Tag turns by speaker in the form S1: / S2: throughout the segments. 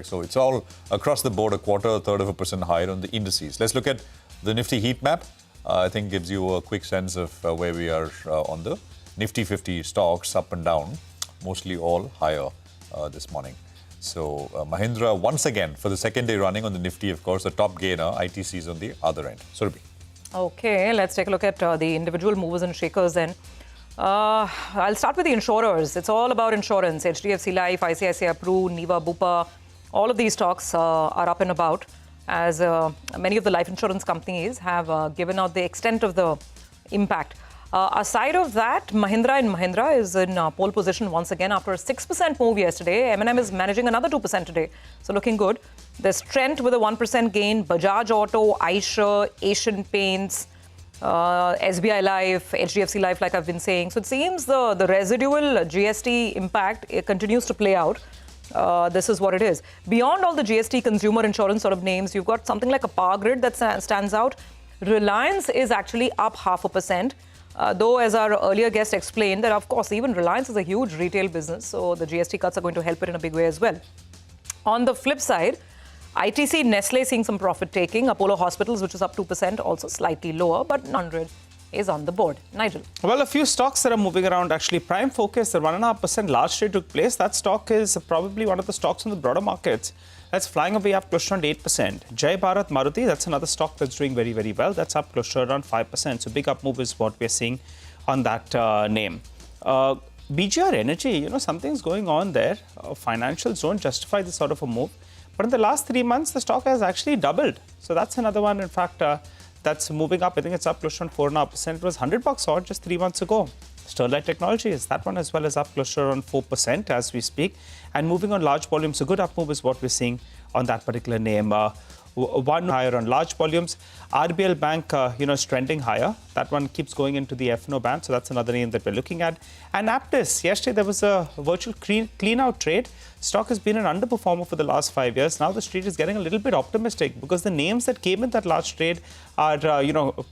S1: So it's all across the board, a quarter, a third of a percent higher on the indices. Let's look at the Nifty heat map. I think gives you a quick sense of where we are on the Nifty 50 stocks, up and down, mostly all higher this morning. So Mahindra once again for the second day running on the Nifty, of course, the top gainer. ITC is on the other end. Surabhi.
S2: Okay, let's take a look at the individual movers and shakers then. I'll start with the insurers. It's all about insurance. HDFC Life, ICICI Pru, Niva Bupa, all of these stocks are up and about as many of the life insurance companies have given out the extent of the impact. Aside of that, Mahindra & Mahindra is in pole position once again after a 6% move yesterday. M&M is managing another 2% today, so looking good. There's Trent with a 1% gain, Bajaj Auto, Eicher, Asian Paints, SBI Life, HDFC Life, like I've been saying. So it seems the residual GST impact continues to play out. This is what it is. Beyond all the GST consumer insurance sort of names, you've got something like a Power Grid that stands out. Reliance is actually up 0.5%. Though, as our earlier guest explained, that of course even Reliance is a huge retail business, so the GST cuts are going to help it in a big way as well. On the flip side, ITC, Nestle seeing some profit taking. Apollo Hospitals, which is up 2%, also slightly lower, but 100 is on the board. Nigel.
S3: Well, a few stocks that are moving around actually. Prime Focus, the 1.5% large trade took place. That stock is probably one of the stocks in the broader markets that's flying away up close to around 8%. Jai Bharat Maruti, that's another stock that's doing very, very well. That's up close to around 5%. So big up move is what we're seeing on that name. BGR Energy, something's going on there. Financials don't justify this sort of a move. But in the last 3 months, the stock has actually doubled. So that's another one, in fact, that's moving up. I think it's up close to 4.5%. It was $100 odd just 3 months ago. Sterlite Technologies, that one as well is up close to around 4% as we speak. And moving on large volumes, a good up move is what we're seeing on that particular name. One higher on large volumes. RBL Bank, is trending higher. That one keeps going into the F&O band. So that's another name that we're looking at. And Aptus, yesterday there was a virtual clean out trade. Stock has been an underperformer for the last 5 years. Now the street is getting a little bit optimistic because the names that came in that large trade are,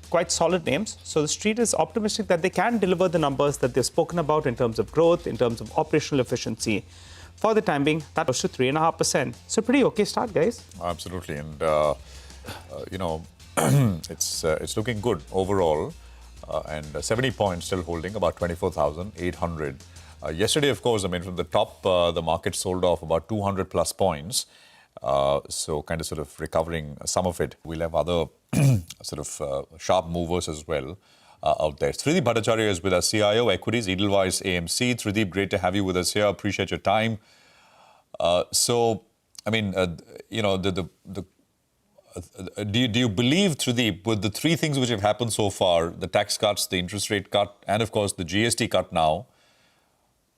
S3: quite solid names. So the street is optimistic that they can deliver the numbers that they've spoken about in terms of growth, in terms of operational efficiency. For the time being, that was to 3.5%. So pretty okay start, guys.
S1: Absolutely. And, it's looking good overall. And 70 points still holding, about 24,800. Yesterday, of course, from the top, the market sold off about 200 plus points. So kind of sort of recovering some of it. We'll have other sharp movers as well out there. Trideep Bhattacharya is with us, CIO, Equities, Edelweiss, AMC. Trideep, great to have you with us here. Appreciate your time. Do you believe, Trideep, with the three things which have happened so far, the tax cuts, the interest rate cut, and of course the GST cut now,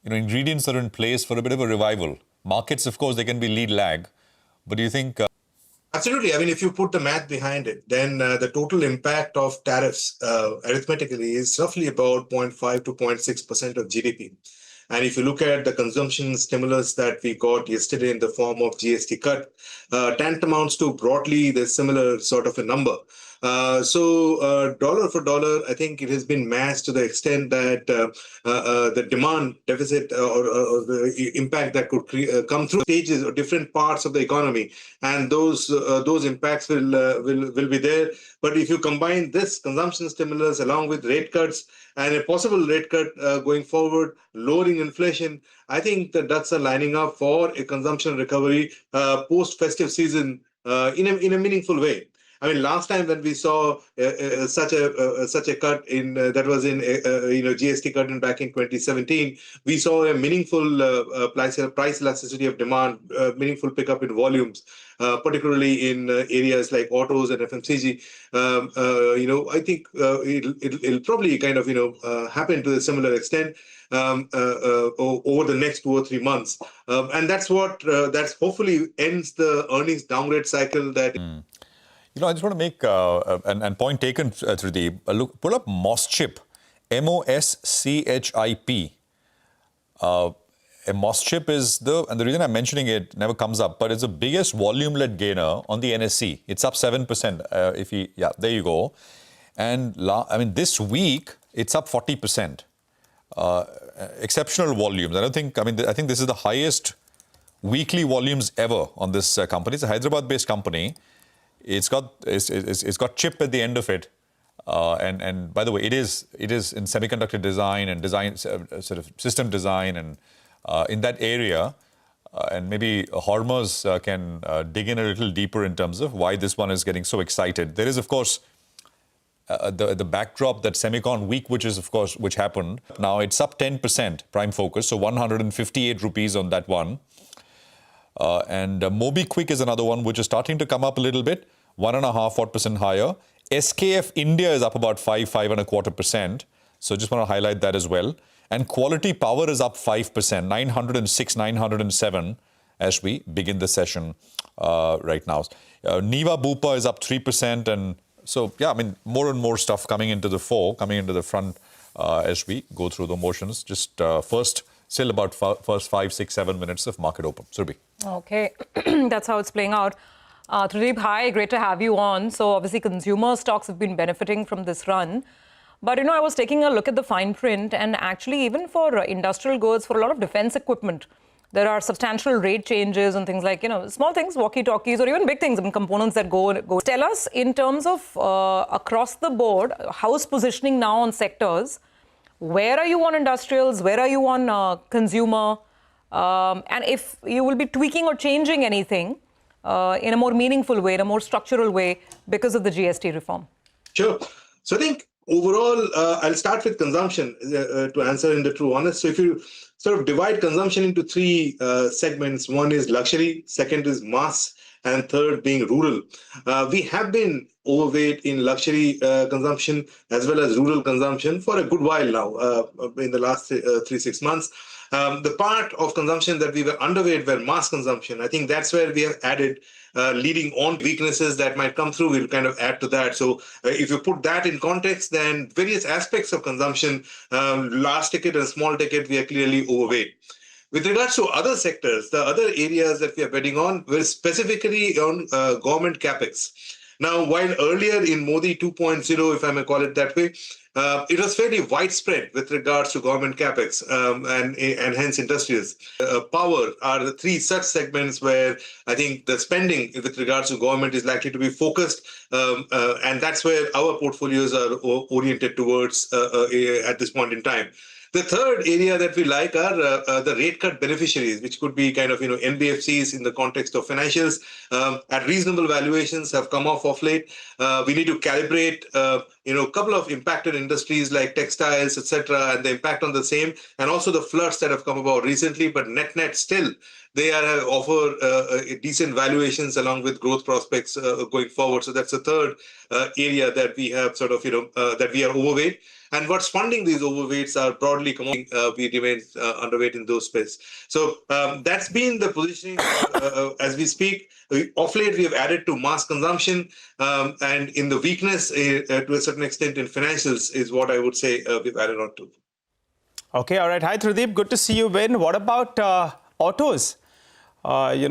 S1: ingredients are in place for a bit of a revival? Markets, of course, they can be lead lag, but do you think...
S4: Absolutely. If you put the math behind it, then the total impact of tariffs arithmetically is roughly about 0.5 to 0.6% of GDP. And if you look at the consumption stimulus that we got yesterday in the form of GST cut, tantamounts to broadly the similar sort of a number. So dollar for dollar, I think it has been matched to the extent that the demand deficit or the impact that could come through stages or different parts of the economy, and those impacts will be there. But if you combine this consumption stimulus along with rate cuts and a possible rate cut going forward, lowering inflation, I think the ducks are lining up for a consumption recovery post-festive season in a meaningful way. Last time when we saw such a cut in that was in GST cut in back in 2017, we saw a meaningful price elasticity of demand, meaningful pickup in volumes, particularly in areas like autos and FMCG. I think it'll probably kind of happen to a similar extent over the next 2 or 3 months, and that's hopefully ends the earnings downgrade cycle that.
S1: I just want to make and point taken, Trideep. Pull up Moschip, MOSCHIP. A Moschip is and the reason I'm mentioning it never comes up, but it's the biggest volume-led gainer on the NSE. It's up 7%. There you go. And this week it's up 40%. Exceptional volumes. I think this is the highest weekly volumes ever on this company. It's a Hyderabad-based company. It's got chip at the end of it. And by the way, it is in semiconductor design and sort of system design, and in that area. And maybe Hormuz can dig in a little deeper in terms of why this one is getting so excited. There is, of course, the backdrop that Semicon week, which happened. Now it's up 10%, prime focus, so 158 rupees on that one. And MobiKwik is another one which is starting to come up a little bit, 1.5% higher. SKF India is up about 5.25%. So just want to highlight that as well. And Quality Power is up 5%, 906, 907 as we begin the session right now. Niva Bupa is up 3%. And so, yeah, I mean, more and more stuff coming into the front as we go through the motions. Just first, still about first 5, 6, 7 minutes of market open. Surbhi.
S2: Okay, that's how it's playing out. Tradeep, hi, great to have you on. So obviously consumer stocks have been benefiting from this run. But, you know, I was taking a look at the fine print, and actually even for industrial goods, for a lot of defense equipment, there are substantial rate changes and things like, you know, small things, walkie-talkies, or even big things, I mean, components that go. Tell us in terms of across the board, house positioning now on sectors. Where are you on industrials? Where are you on consumer? And if you will be tweaking or changing anything in a more meaningful way, in a more structural way because of the GST reform?
S4: Sure. So I think overall, I'll start with consumption to answer in the true honest. So if you sort of divide consumption into three segments, one is luxury, second is mass, and third being rural. We have been overweight in luxury consumption as well as rural consumption for a good while now, in the last 3-6 months. The part of consumption that we were underweight were mass consumption. I think that's where we have added leading on weaknesses that might come through. We'll kind of add to that. So if you put that in context, then various aspects of consumption, large ticket and small ticket, we are clearly overweight. With regards to other sectors, the other areas that we are betting on were specifically on government capex. Now, while earlier in Modi 2.0, if I may call it that way, it was fairly widespread with regards to government capex and hence industrials. Power are the three such segments where I think the spending with regards to government is likely to be focused, and that's where our portfolios are oriented towards at this point in time. The third area that we like are the rate cut beneficiaries, which could be kind of, NBFCs in the context of financials at reasonable valuations have come off of late. We need to calibrate, a couple of impacted industries like textiles, etc., and the impact on the same, and also the floods that have come about recently. But net still, they offer decent valuations along with growth prospects going forward. So that's the third area that we have sort of, that we are overweight. And what's funding these overweights are broadly commodity. We remain underweight in those space. So that's been the positioning as we speak. Off late, we have added to mass consumption, and in the weakness to a certain extent in financials is what I would say we've added on to.
S3: Okay, all right. Hi, Tradeep. Good to see you, Ben. What about autos? Maybe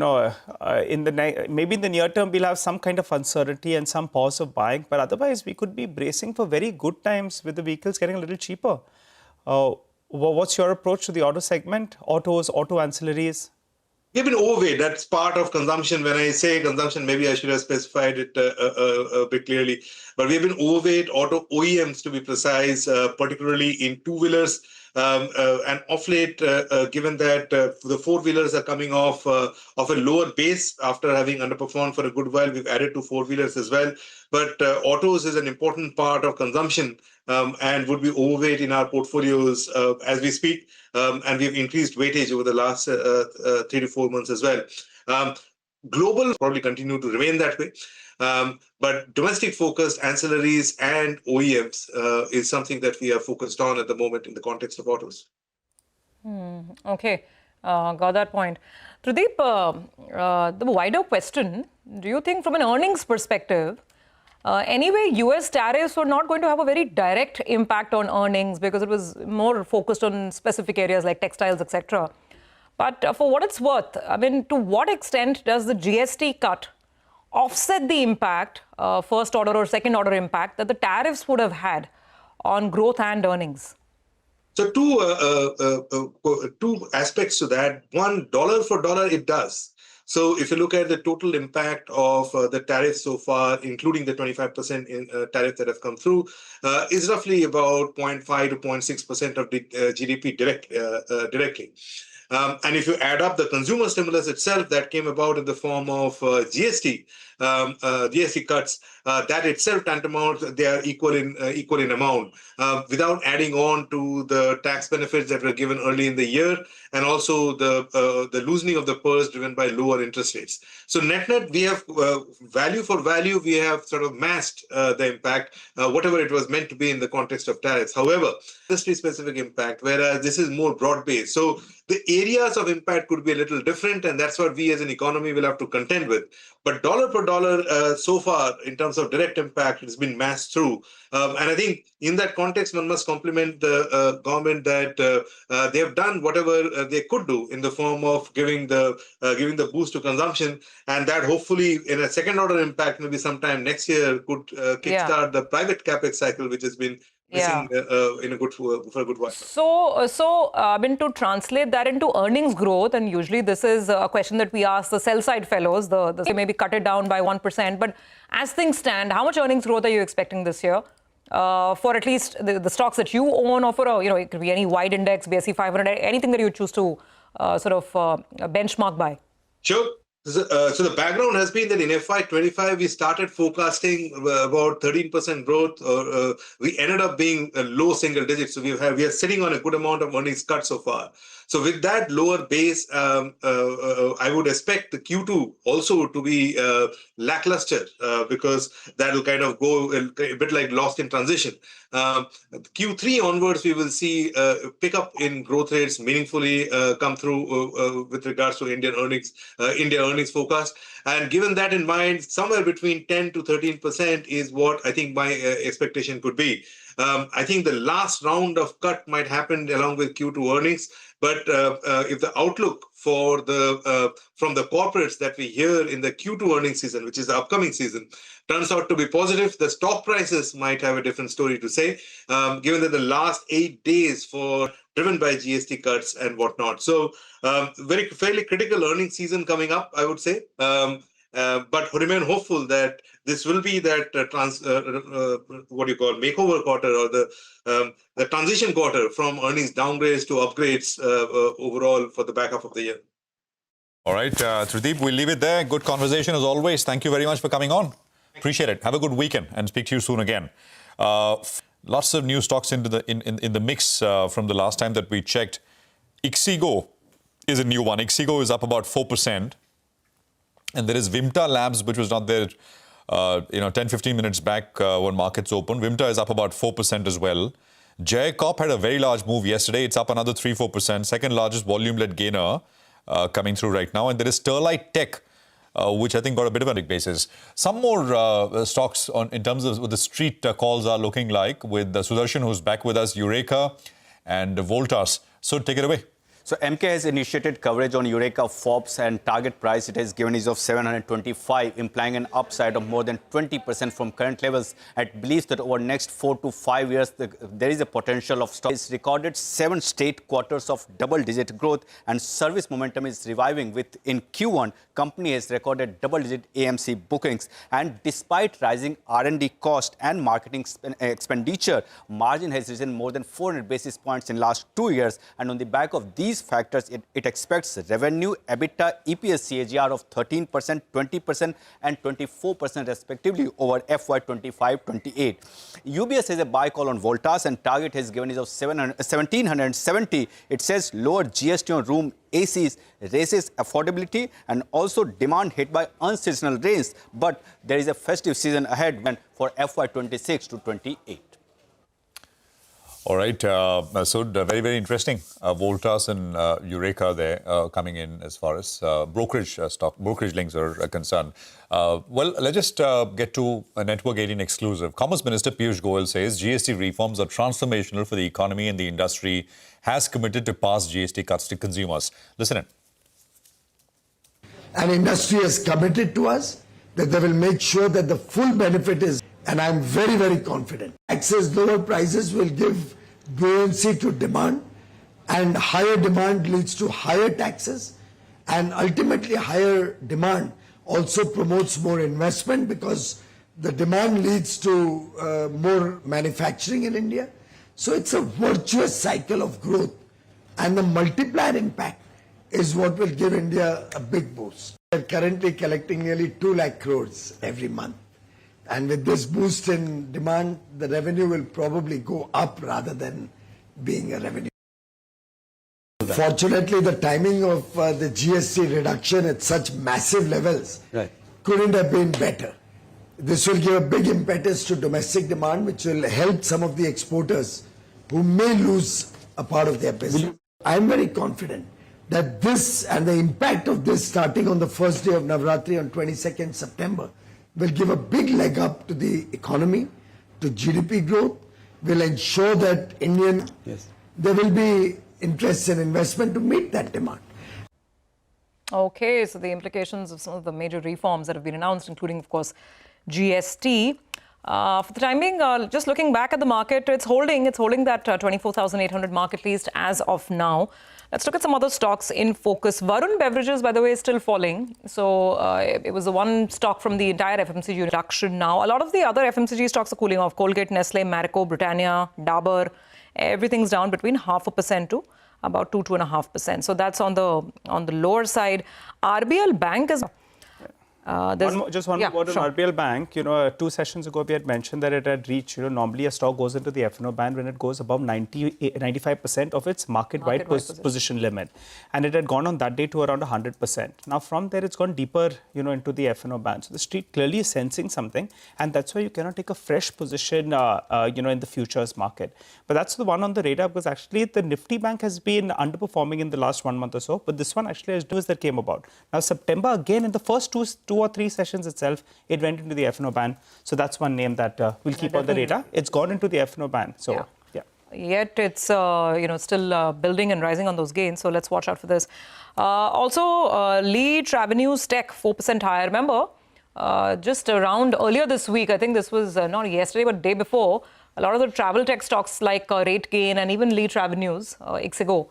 S3: in the near term, we'll have some kind of uncertainty and some pause of buying. But otherwise, we could be bracing for very good times with the vehicles getting a little cheaper. What's your approach to the auto segment? Autos, auto ancillaries?
S4: We've been overweight. That's part of consumption. When I say consumption, maybe I should have specified it a bit clearly. But we've been overweight auto OEMs, to be precise, particularly in two-wheelers. And off late, given that the four-wheelers are coming off a lower base after having underperformed for a good while, we've added to four-wheelers as well. But autos is an important part of consumption and would be overweight in our portfolios as we speak. And we've increased weightage over the last 3 to 4 months as well. Global probably continue to remain that way. But domestic focused ancillaries and OEMs is something that we are focused on at the moment in the context of autos.
S2: Okay, got that point. Tradeep, the wider question, do you think from an earnings perspective, anyway, US tariffs were not going to have a very direct impact on earnings because it was more focused on specific areas like textiles, etc. But for what it's worth, I mean, to what extent does the GST cut offset the impact, first order or second order impact, that the tariffs would have had on growth and earnings?
S4: So two aspects to that. One, dollar for dollar, it does. So if you look at the total impact of the tariffs so far, including the 25% tariff that have come through, is roughly about 0.5 to 0.6% of the GDP directly. And if you add up the consumer stimulus itself that came about in the form of GST cuts, that itself tantamount, they are equal in amount, without adding on to the tax benefits that were given early in the year, and also the loosening of the purse driven by lower interest rates. So net, we have value for value, we have sort of masked the impact, whatever it was meant to be in the context of tariffs. However, industry-specific impact, whereas this is more broad-based. So the areas of impact could be a little different, and that's what we as an economy will have to contend with. But dollar per dollar, so far, in terms of direct impact, it's been masked through. And I think in that context, one must compliment the government that they have done whatever they could do in the form of giving the boost to consumption, and that hopefully in a second order impact, maybe sometime next year, could kickstart the private capex cycle, which has been missing for a good while.
S2: So, I mean, to translate that into earnings growth, and usually this is a question that we ask the sell-side fellows, they maybe cut it down by 1%, but as things stand, how much earnings growth are you expecting this year? For at least the stocks that you own, or for it could be any wide index, BSE 500, anything that you choose to benchmark by?
S4: Sure. So the background has been that in FY25, we started forecasting about 13% growth, or we ended up being a low single digits. So we are sitting on a good amount of earnings cut so far. So with that lower base, I would expect the Q2 also to be lackluster, because that will kind of go a bit like lost in transition. Q3 onwards, we will see a pickup in growth rates meaningfully come through with regards to India earnings forecast. And given that in mind, somewhere between 10 to 13% is what I think my expectation could be. I think the last round of cut might happen along with Q2 earnings. But if the outlook for from the corporates that we hear in the Q2 earnings season, which is the upcoming season, turns out to be positive, the stock prices might have a different story to say, given that the last 8 days driven by GST cuts and whatnot. So fairly critical earnings season coming up, I would say. But remain hopeful that this will be that makeover quarter, or the transition quarter from earnings downgrades to upgrades overall for the back half of the year.
S1: All right, Trideep, we'll leave it there. Good conversation as always. Thank you very much for coming on. Appreciate it. Have a good weekend and speak to you soon again. Lots of new stocks in the mix from the last time that we checked. Ixigo is a new one. Ixigo is up about 4%. And there is Vimta Labs, which was not there 10-15 minutes back when markets opened. Vimta is up about 4% as well. Jaycorp had a very large move yesterday. It's up another 3-4%. Second largest volume-led gainer coming through right now. And there is Sterlite Tech, which I think got a bit of a big basis. Some more stocks in terms of what the street calls are looking like, with Sudarshan, who's back with us, Eureka and Voltas. So take it away.
S5: So MK has initiated coverage on Eureka, Forbes, and target price it has given is of 725, implying an upside of more than 20% from current levels. It believes that over next 4 to 5 years, there is a potential of stock. It's recorded 7 straight quarters of double-digit growth, and service momentum is reviving. In Q1, company has recorded double-digit AMC bookings, and despite rising R&D cost and marketing expenditure, margin has risen more than 400 basis points in last 2 years, and on the back of these factors, it expects revenue, EBITDA, EPS CAGR of 13%, 20%, and 24% respectively over FY25-28. UBS has a buy call on Voltas, and target has given is of 1,770. It says lower GST on room ACs raises affordability and also demand hit by unseasonal rains. But there is a festive season ahead for FY26 to 28.
S1: All right, so very, very interesting. Voltas and Eureka there coming in as far as brokerage links are concerned. Well, let's just get to a Network 18 exclusive. Commerce Minister Piyush Goyal says GST reforms are transformational for the economy, and the industry has committed to pass GST cuts to consumers. Listen in.
S6: An industry has committed to us that they will make sure that the full benefit is, and I'm very, very confident. Access lower prices will give buoyancy to demand, and higher demand leads to higher taxes, and ultimately higher demand also promotes more investment because the demand leads to more manufacturing in India. So it's a virtuous cycle of growth, and the multiplier impact is what will give India a big boost. We are currently collecting nearly 2 lakh crores every month. And with this boost in demand, the revenue will probably go up rather than being a revenue. Fortunately, the timing of the GST reduction at such massive levels couldn't have been better. This will give a big impetus to domestic demand, which will help some of the exporters who may lose a part of their business. I'm very confident that this and the impact of this starting on the first day of Navratri on 22nd September will give a big leg up to the economy, to GDP growth, will ensure that there will be interest in investment to meet that demand.
S2: Okay, so the implications of some of the major reforms that have been announced, including, of course, GST. For the time being, just looking back at the market, it's holding that 24,800 mark at least as of now. Let's look at some other stocks in focus. Varun Beverages, by the way, is still falling. So it was the one stock from the entire FMCG reduction now. A lot of the other FMCG stocks are cooling off. Colgate, Nestle, Marico, Britannia, Dabur, everything's down between 0.5% to about 2.5%. So that's on the lower side. RBL Bank is...
S3: Just one word on RBL Bank. 2 sessions ago, we had mentioned that it had reached, normally a stock goes into the F&O band when it goes above 95% of its market-wide position limit. And it had gone on that day to around 100%. Now, from there, it's gone deeper, into the F&O band. So the street clearly is sensing something. And that's why you cannot take a fresh position, in the futures market. But that's the one on the radar because actually the Nifty Bank has been underperforming in the last 1 month or so. But this one actually has news that came about. Now, September, again, in the first two or three sessions itself, it went into the F&O ban. So that's one name that we'll keep on the radar. It's gone into the F&O ban. So, yeah.
S2: Yet it's, still building and rising on those gains. So let's watch out for this. Also, Lee Travenues Tech, 4% higher. Remember, just around earlier this week, I think this was not yesterday, but day before, a lot of the travel tech stocks like RateGain and even Lee Travenues, Ixigo,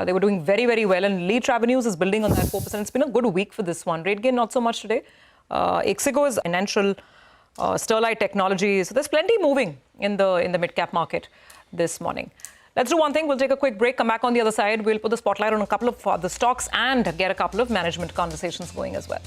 S2: they were doing very, very well. And Lee Travenues is building on that 4%. It's been a good week for this one. RateGain, not so much today. Ixigo is financial, Sterlite Technology. So there's plenty moving in the mid-cap market this morning. Let's do one thing. We'll take a quick break, come back on the other side. We'll put the spotlight on a couple of the stocks and get a couple of management conversations going as well.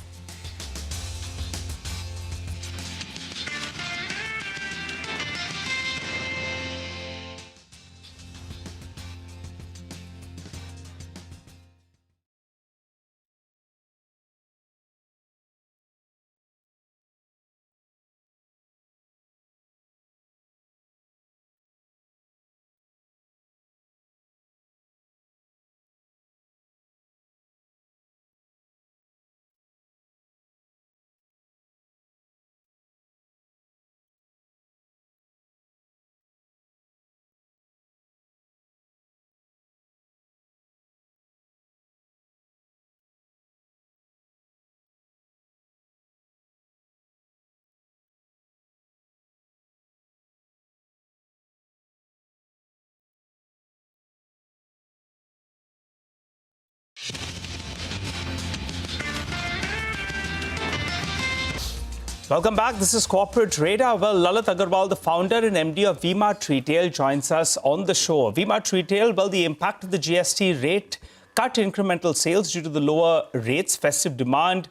S3: Welcome back. This is Corporate Radar. Well, Lalit Agarwal, the founder and MD of VMart Retail, joins us on the show. VMart Retail, well, the impact of the GST rate cut incremental sales due to the lower rates, festive demand,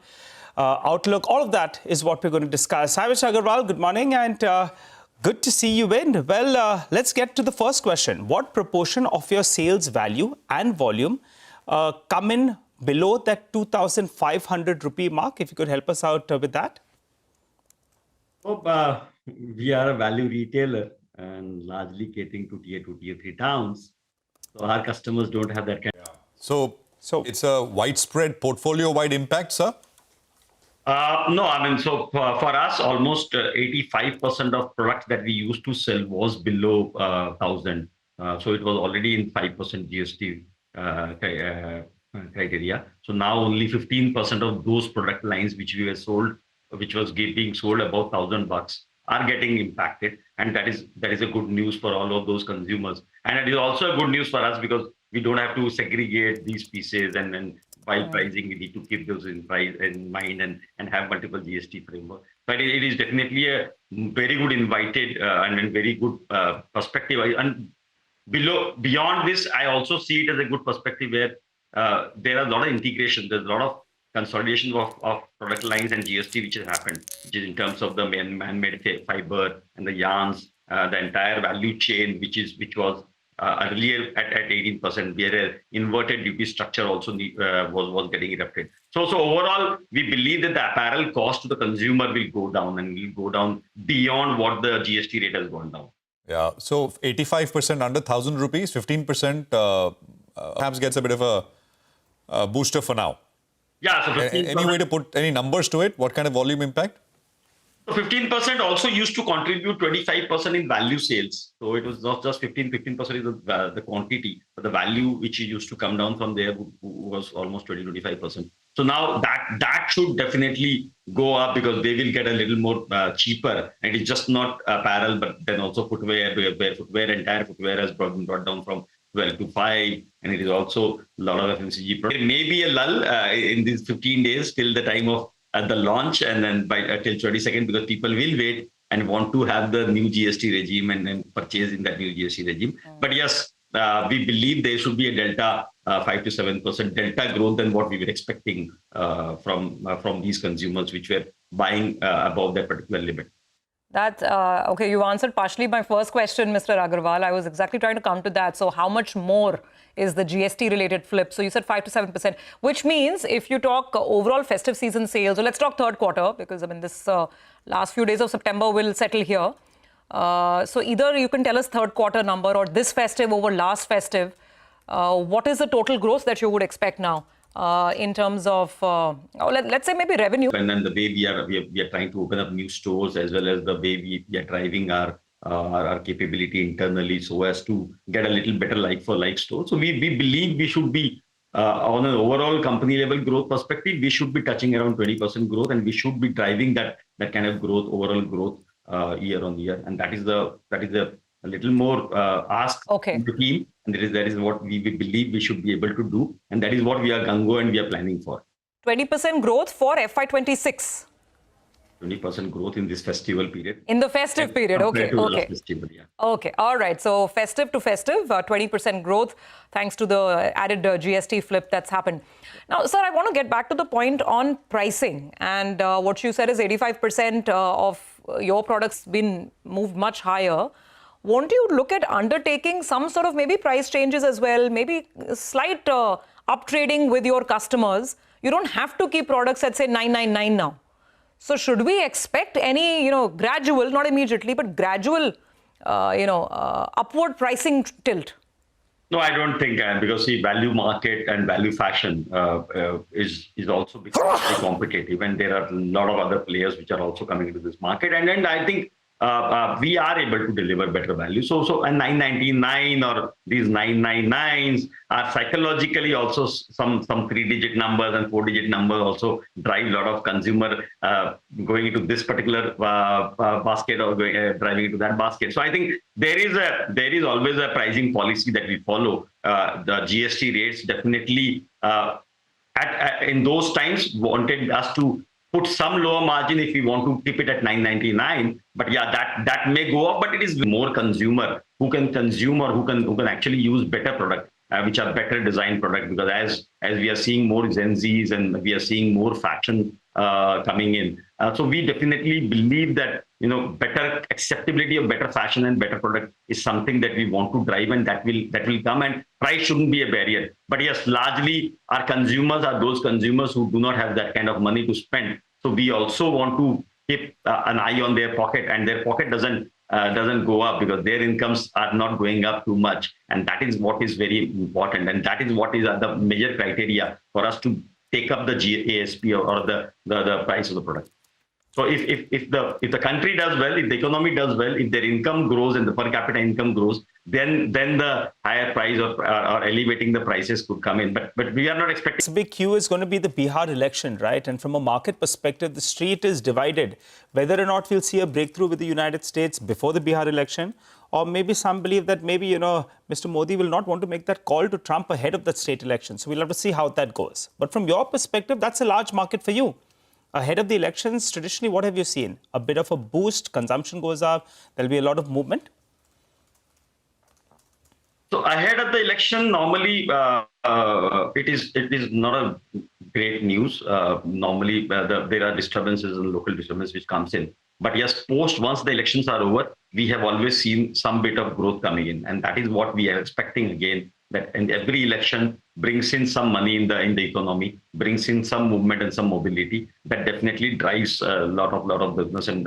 S3: outlook, all of that is what we're going to discuss. Hi, Mr. Agarwal, good morning and good to see you in. Well, let's get to the first question. What proportion of your sales value and volume come in below that 2,500 rupee mark? If you could help us out with that.
S7: We are a value retailer and largely catering to tier 2, tier 3 towns. So our customers don't have that kind of...
S1: So it's a widespread portfolio-wide impact, sir?
S7: No, I mean, so for us, almost 85% of products that we used to sell was below 1,000. So it was already in 5% GST criteria. So now only 15% of those product lines which we were sold, which was being sold above $1,000 are getting impacted, and that is a good news for all of those consumers. And it is also a good news for us because we don't have to segregate these pieces, and then while pricing, we need to keep those in mind and have multiple GST framework. But it is definitely a very good invited and very good perspective. And beyond this, I also see it as a good perspective where there are a lot of integration. There's a lot of consolidation of product lines and GST which has happened, which is in terms of the man-made fiber and the yarns, the entire value chain, which was earlier at 18%, where an inverted duty structure also was getting erupted. So overall, we believe that the apparel cost to the consumer will go down and will go down beyond what the GST rate has gone down.
S1: Yeah, so 85% under 1,000 rupees, 15% perhaps gets a bit of a booster for now.
S7: Yeah, so
S1: any way to put any numbers to it? What kind of volume impact?
S7: So 15% also used to contribute 25% in value sales. So it was not just 15% is the quantity, but the value which used to come down from there was almost 20-25%. So now that should definitely go up because they will get a little more cheaper. And it's just not apparel, but then also footwear, entire footwear has brought down from 12 to 5, and it is also a lot of FMCG products. There may be a lull in these 15 days till the time of the launch, and then by till 22nd, because people will wait and want to have the new GST regime and then purchase in that new GST regime. But yes, we believe there should be a delta 5 to 7% delta growth than what we were expecting from these consumers which were buying above that particular limit.
S2: That's okay. You answered partially my first question, Mr. Agarwal. I was exactly trying to come to that. So how much more is the GST-related flip? So you said 5 to 7%, which means if you talk overall festive season sales, so let's talk third quarter, because I mean this last few days of September will settle here. So either you can tell us third quarter number or this festive over last festive. What is the total growth that you would expect now? In terms of, let's say maybe revenue.
S7: And then the way we are trying to open up new stores, as well as the way we are driving our capability internally so as to get a little better like-for-like store. So we believe we should be, on an overall company level growth perspective, we should be touching around 20% growth, and we should be driving that kind of growth, overall growth year on year. And that is a little more ask of the team. And that is what we believe we should be able to do. And that is what we are gung-ho and we are planning for.
S2: 20% growth for FY26.
S7: 20% growth in this festival period.
S2: In the festive period, okay.
S7: Festival, yeah.
S2: Okay, all right. So festive to festive, 20% growth thanks to the added GST flip that's happened. Now, sir, I want to get back to the point on pricing. And what you said is 85% of your products been moved much higher. Won't you look at undertaking some sort of maybe price changes as well, maybe slight up-trading with your customers? You don't have to keep products at, say, 999 now. So should we expect any, gradual, not immediately, but gradual, upward pricing tilt?
S7: No, I don't think, because the value market and value fashion is also becoming very competitive, and there are a lot of other players which are also coming into this market. And I think we are able to deliver better value. So a 999 or these 999s are psychologically also some 3-digit numbers and 4-digit numbers also drive a lot of consumer going into this particular basket or driving into that basket. So I think there is always a pricing policy that we follow. The GST rates definitely in those times wanted us to put some lower margin if we want to keep it at 999. But yeah, that may go up, but it is more consumer who can consume or who can actually use better product, which are better design product, because as we are seeing more Gen Zs and we are seeing more fashion coming in. So we definitely believe that, better acceptability of better fashion and better product is something that we want to drive, and that will come, and price shouldn't be a barrier. But yes, largely our consumers are those consumers who do not have that kind of money to spend. So we also want to keep an eye on their pocket, and their pocket doesn't go up because their incomes are not going up too much. And that is what is very important. And that is what is the major criteria for us to take up the ASP or the price of the product. So if the country does well, if the economy does well, if their income grows and the per capita income grows, then the higher price or elevating the prices could come in. But we are not expecting.
S3: This big Q is going to be the Bihar election, right? And from a market perspective, the street is divided whether or not we'll see a breakthrough with the United States before the Bihar election, or maybe some believe that maybe, Mr. Modi will not want to make that call to Trump ahead of that state election. So we'll have to see how that goes. But from your perspective, that's a large market for you. Ahead of the elections, traditionally, what have you seen? A bit of a boost, consumption goes up, there'll be a lot of movement?
S7: So ahead of the election, normally it is not a great news. Normally there are disturbances and local disturbance which comes in. But yes, once the elections are over, we have always seen some bit of growth coming in, and that is what we are expecting again. That in every election brings in some money in the economy, brings in some movement and some mobility. That definitely drives a lot of business, and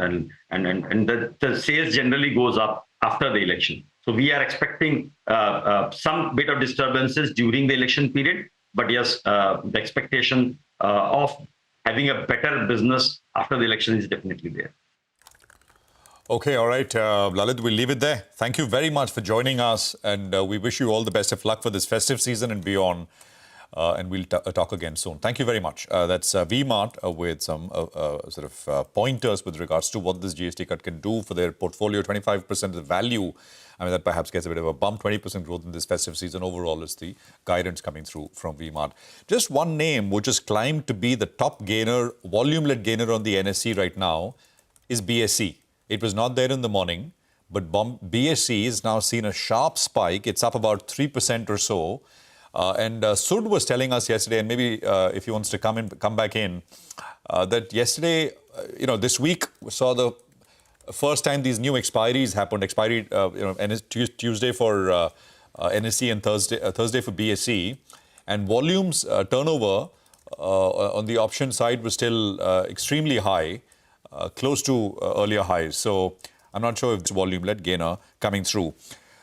S7: the sales generally goes up after the election. So we are expecting some bit of disturbances during the election period. But yes, the expectation of having a better business after the election is definitely there.
S1: Okay, all right, Lalit, we'll leave it there. Thank you very much for joining us, and we wish you all the best of luck for this festive season and beyond. And we'll talk again soon. Thank you very much. That's VMart with some pointers with regards to what this GST cut can do for their portfolio. 25% of the value. I mean, that perhaps gets a bit of a bump. 20% growth in this festive season overall is the guidance coming through from VMart. Just one name which has climbed to be the top gainer, volume-led gainer on the NSE right now is BSE. It was not there in the morning, but BSE has now seen a sharp spike. It's up about 3% or so. And Sud was telling us yesterday, and maybe if he wants to come back in, that yesterday, this week saw the first time these new expiries happened. Tuesday for NSE and Thursday for BSE, and volumes turnover on the option side was still extremely high. Close to earlier highs. So I'm not sure if it's volume-led gainer coming through.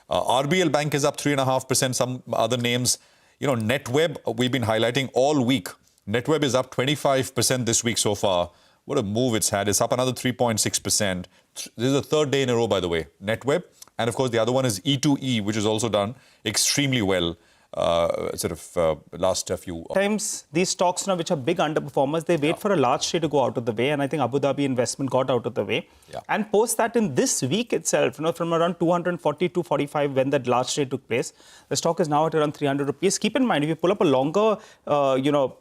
S1: RBL Bank is up 3.5%. Some other names, NetWeb, we've been highlighting all week. NetWeb is up 25% this week so far. What a move it's had. It's up another 3.6%. This is the third day in a row, by the way, NetWeb. And of course, the other one is E2E, which has also done extremely well. Last few
S3: times these stocks now, which are big underperformers, they wait for a large trade to go out of the way, and I think Abu Dhabi investment got out of the way. And post that, in this week itself, from around 240 to 45 when that large trade took place, the stock is now at around 300 rupees. Keep in mind, if you pull up a longer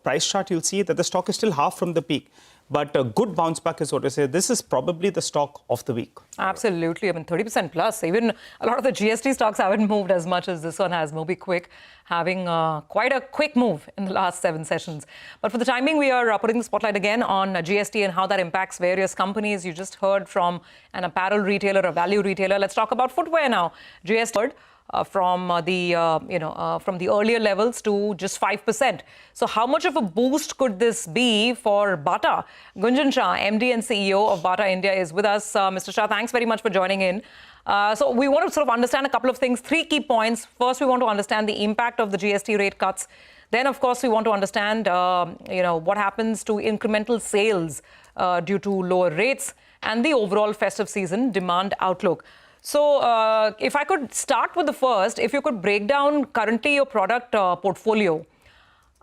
S3: price chart, you'll see that the stock is still half from the peak. But a good bounce back is what I say. This is probably the stock of the week.
S2: Absolutely. I mean, 30% plus. Even a lot of the GST stocks haven't moved as much as this one has. MobiKwik having quite a quick move in the last 7 sessions. But for the time being, we are putting the spotlight again on GST and how that impacts various companies. You just heard from an apparel retailer, a value retailer. Let's talk about footwear now. GST from the earlier levels to just 5%. So how much of a boost could this be for Bata? Gunjan Shah, MD and CEO of Bata India, is with us. Mr. Shah, thanks very much for joining in. So we want to sort of understand a couple of things, 3 key points. First, we want to understand the impact of the GST rate cuts. Then, of course, we want to understand, what happens to incremental sales due to lower rates and the overall festive season demand outlook. So if I could start with the first, if you could break down currently your product portfolio,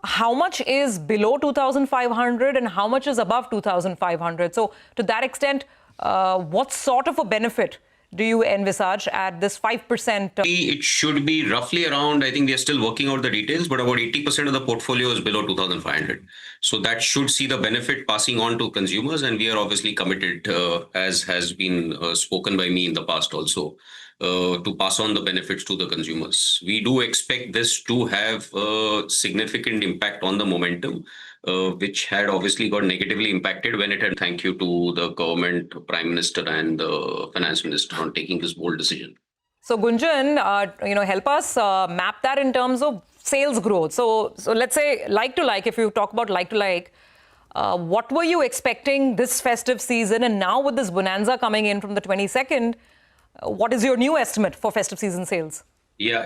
S2: how much is below 2,500 and how much is above 2,500? So to that extent, what sort of a benefit do you envisage at this 5%?
S8: It should be roughly around, I think we are still working out the details, but about 80% of the portfolio is below 2,500. So that should see the benefit passing on to consumers. And we are obviously committed, as has been spoken by me in the past also, to pass on the benefits to the consumers. We do expect this to have a significant impact on the momentum, which had obviously got negatively impacted when it had. Thank you to the government, Prime Minister and the Finance Minister on taking this bold decision.
S2: So Gunjan, help us map that in terms of sales growth. So let's say like to like, if you talk about like to like, what were you expecting this festive season? And now with this bonanza coming in from the 22nd, what is your new estimate for festive season sales?
S8: Yeah.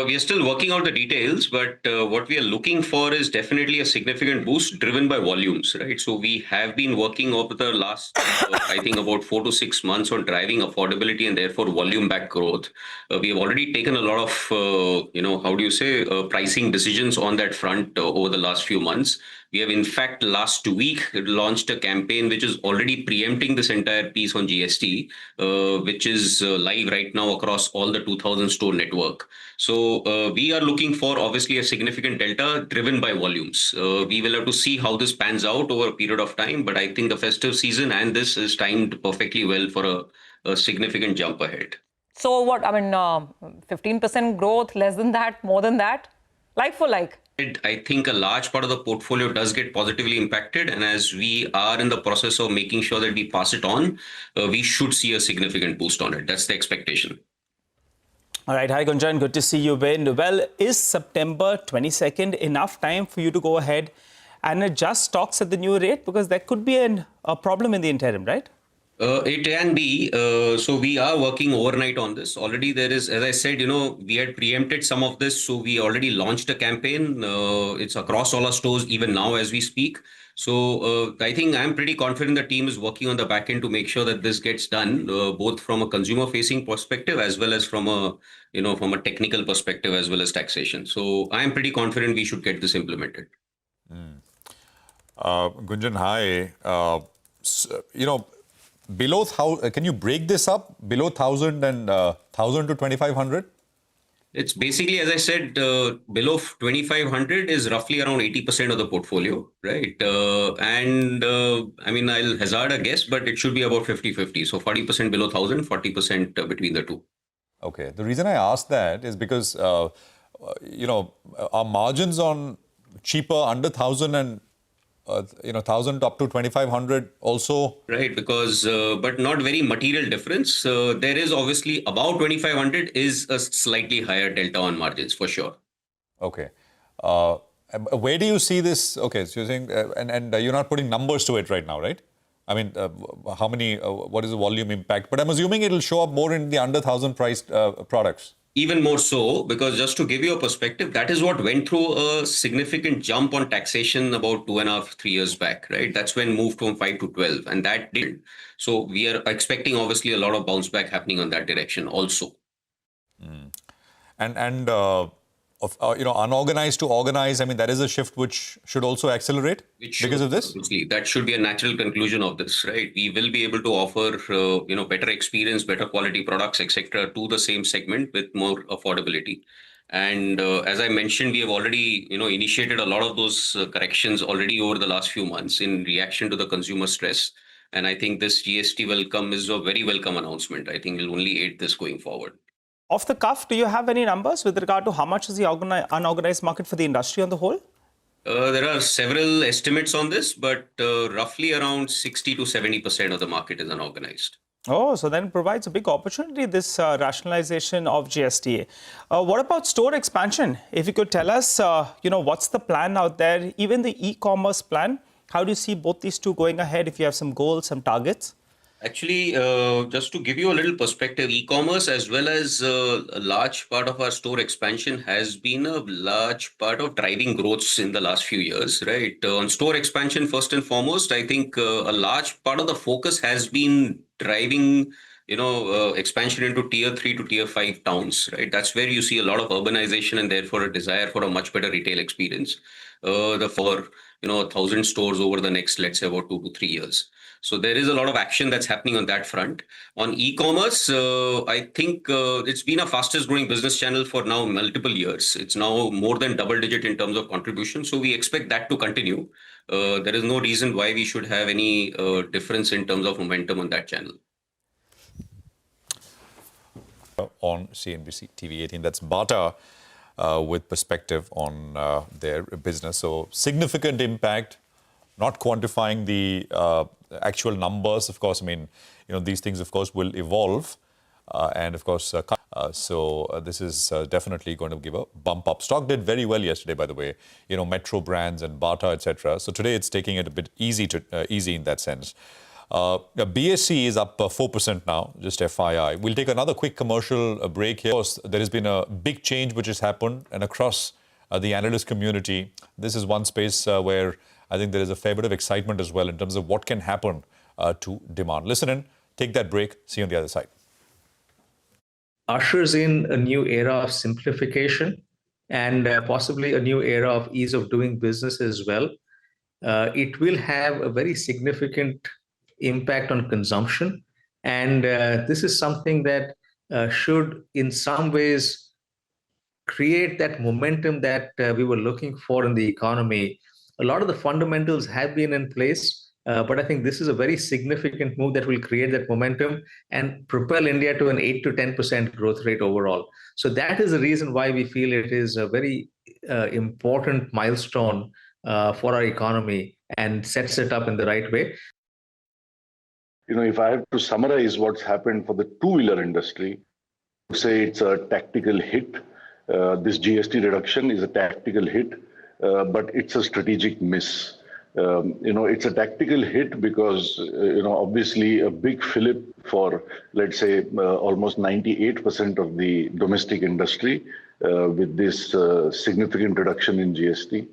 S8: We are still working out the details, but what we are looking for is definitely a significant boost driven by volumes, right? So we have been working over the last, I think, about 4 to 6 months on driving affordability and therefore volume-backed growth. We have already taken a lot of, how do you say, pricing decisions on that front over the last few months. We have, in fact, last week launched a campaign which is already preempting this entire piece on GST, which is live right now across all the 2000 store network. So we are looking for obviously a significant delta driven by volumes. We will have to see how this pans out over a period of time, but I think the festive season and this is timed perfectly well for a significant jump ahead.
S2: So what, 15% growth, less than that, more than that? Like for like?
S8: I think a large part of the portfolio does get positively impacted. And as we are in the process of making sure that we pass it on, we should see a significant boost on it. That's the expectation.
S3: All right. Hi, Gunjan. Good to see you, Ben. Well, is September 22nd enough time for you to go ahead and adjust stocks at the new rate? Because there could be a problem in the interim, right?
S8: It can be. So we are working overnight on this. Already there is, as I said, we had preempted some of this. So we already launched a campaign. It's across all our stores, even now as we speak. So I think I'm pretty confident the team is working on the back end to make sure that this gets done, both from a consumer facing perspective, as well as from a technical perspective, as well as taxation. So I'm pretty confident we should get this implemented.
S1: Gunjan, hi. Below can you break this up below 1,000 and 1,000 to 2,500?
S8: It's basically, as I said, below 2,500 is roughly around 80% of the portfolio, right? I'll hazard a guess, but it should be about 50-50. So 40% below 1,000, 40% between the two.
S1: Okay. The reason I asked that is because, our margins on cheaper under 1,000 and 1,000 up to 2,500 also.
S8: Right, because, but not very material difference. There is obviously about 2,500 is a slightly higher delta on margins for sure.
S1: Okay. Where do you see this? Okay, so you're saying, and you're not putting numbers to it right now, right? I mean, how many, what is the volume impact? But I'm assuming it'll show up more in the under 1,000 priced products.
S8: Even more so, because just to give you a perspective, that is what went through a significant jump on taxation about 2.5, 3 years back, right? That's when moved from 5 to 12, and that did. So we are expecting obviously a lot of bounce back happening on that direction also.
S1: Unorganized to organized, I mean, that is a shift which should also accelerate because of this?
S8: That should be a natural conclusion of this, right? We will be able to offer, better experience, better quality products, etc., to the same segment with more affordability. And as I mentioned, we have already, initiated a lot of those corrections already over the last few months in reaction to the consumer stress. And I think this GST welcome is a very welcome announcement. I think it will only aid this going forward.
S3: Off the cuff, do you have any numbers with regard to how much is the unorganized market for the industry on the whole?
S8: There are several estimates on this, but roughly around 60 to 70% of the market is unorganized.
S3: Oh, so then it provides a big opportunity, this rationalization of GST. What about store expansion? If you could tell us, what's the plan out there, even the e-commerce plan? How do you see both these two going ahead if you have some goals, some targets?
S8: Actually, just to give you a little perspective, e-commerce as well as a large part of our store expansion has been a large part of driving growths in the last few years, right? On store expansion, first and foremost, I think a large part of the focus has been driving, expansion into tier 3 to tier 5 towns, right? That's where you see a lot of urbanization and therefore a desire for a much better retail experience. 1,000 stores over the next, let's say, about 2 to 3 years. So there is a lot of action that's happening on that front. On e-commerce, I think it's been a fastest growing business channel for now multiple years. It's now more than double digit in terms of contribution. So we expect that to continue. There is no reason why we should have any difference in terms of momentum on that channel.
S1: On CNBC-TV18, that's Bata with perspective on their business. So significant impact, not quantifying the actual numbers. Of course, I mean, these things, of course, will evolve. And of course, so this is definitely going to give a bump up. Stock did very well yesterday, by the way, Metro Brands and Bata, etc. So today it's taking it a bit easy in that sense. BSE is up 4% now, just FYI. We'll take another quick commercial break here. Of course, there has been a big change which has happened, and across the analyst community, this is one space where I think there is a fair bit of excitement as well in terms of what can happen to demand. Listen in, take that break, see you on the other side.
S9: Ushers in a new era of simplification and possibly a new era of ease of doing business as well. It will have a very significant impact on consumption. And this is something that should, in some ways, create that momentum that we were looking for in the economy. A lot of the fundamentals have been in place. But I think this is a very significant move that will create that momentum and propel India to an 8 to 10% growth rate overall. So that is the reason why we feel it is a very important milestone for our economy and sets it up in the right way.
S10: You know, if I have to summarize what's happened for the two-wheeler industry, say it's a tactical hit. This GST reduction is a tactical hit, but it's a strategic miss. It's a tactical hit because, obviously a big fillip for, let's say, almost 98% of the domestic industry with this significant reduction in GST.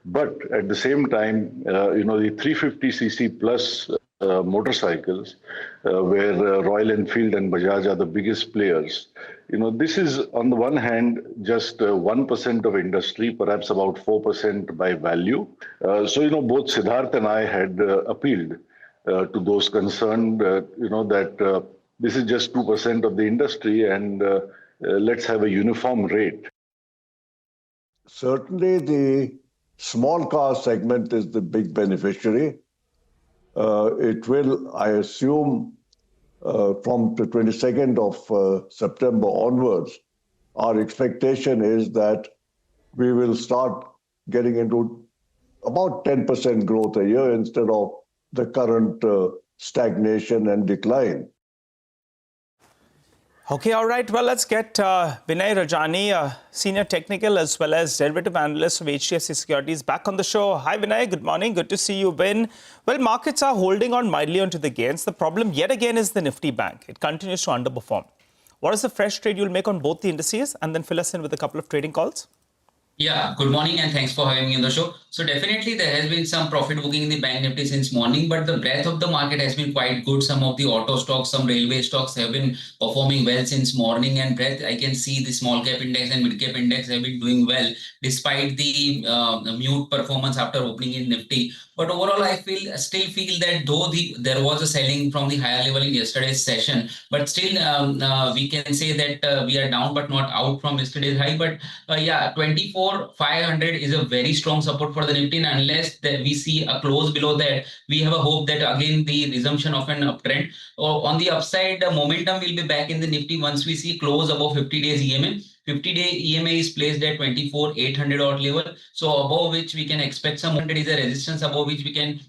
S10: But at the same time, the 350cc plus motorcycles, where Royal Enfield and Bajaj are the biggest players, this is on the one hand just 1% of industry, perhaps about 4% by value. So both Siddharth and I had appealed to those concerned, that this is just 2% of the industry, and let's have a uniform rate.
S11: Certainly, the small car segment is the big beneficiary. It will, I assume, from the 22nd of September onwards, our expectation is that we will start getting into about 10% growth a year instead of the current stagnation and decline.
S3: Okay, all right. Well, let's get Vinay Rajani, Senior Technical as well as Derivative Analyst of HDFC Securities, back on the show. Hi, Vinay. Good morning. Good to see you, Vin. Well, markets are holding on mildly onto the gains. The problem yet again is the Nifty Bank. It continues to underperform. What is the fresh trade you'll make on both the indices? And then fill us in with a couple of trading calls.
S12: Yeah, good morning and thanks for having me on the show. So definitely there has been some profit booking in the Bank Nifty since morning, but the breadth of the market has been quite good. Some of the auto stocks, some railway stocks have been performing well since morning, and breadth, I can see the small cap index and mid cap index have been doing well despite the mute performance after opening in Nifty. But overall, I still feel that though there was a selling from the higher level in yesterday's session, but still we can say that we are down but not out from yesterday's high. But yeah, 24,500 is a very strong support for the Nifty, and unless that we see a close below that, we have a hope that again the resumption of an uptrend. On the upside, the momentum will be back in the Nifty once we see close above 50 days EMA. 50-day EMA is placed at 24,800 odd level. So above which we can expect some 100 is a resistance above which we can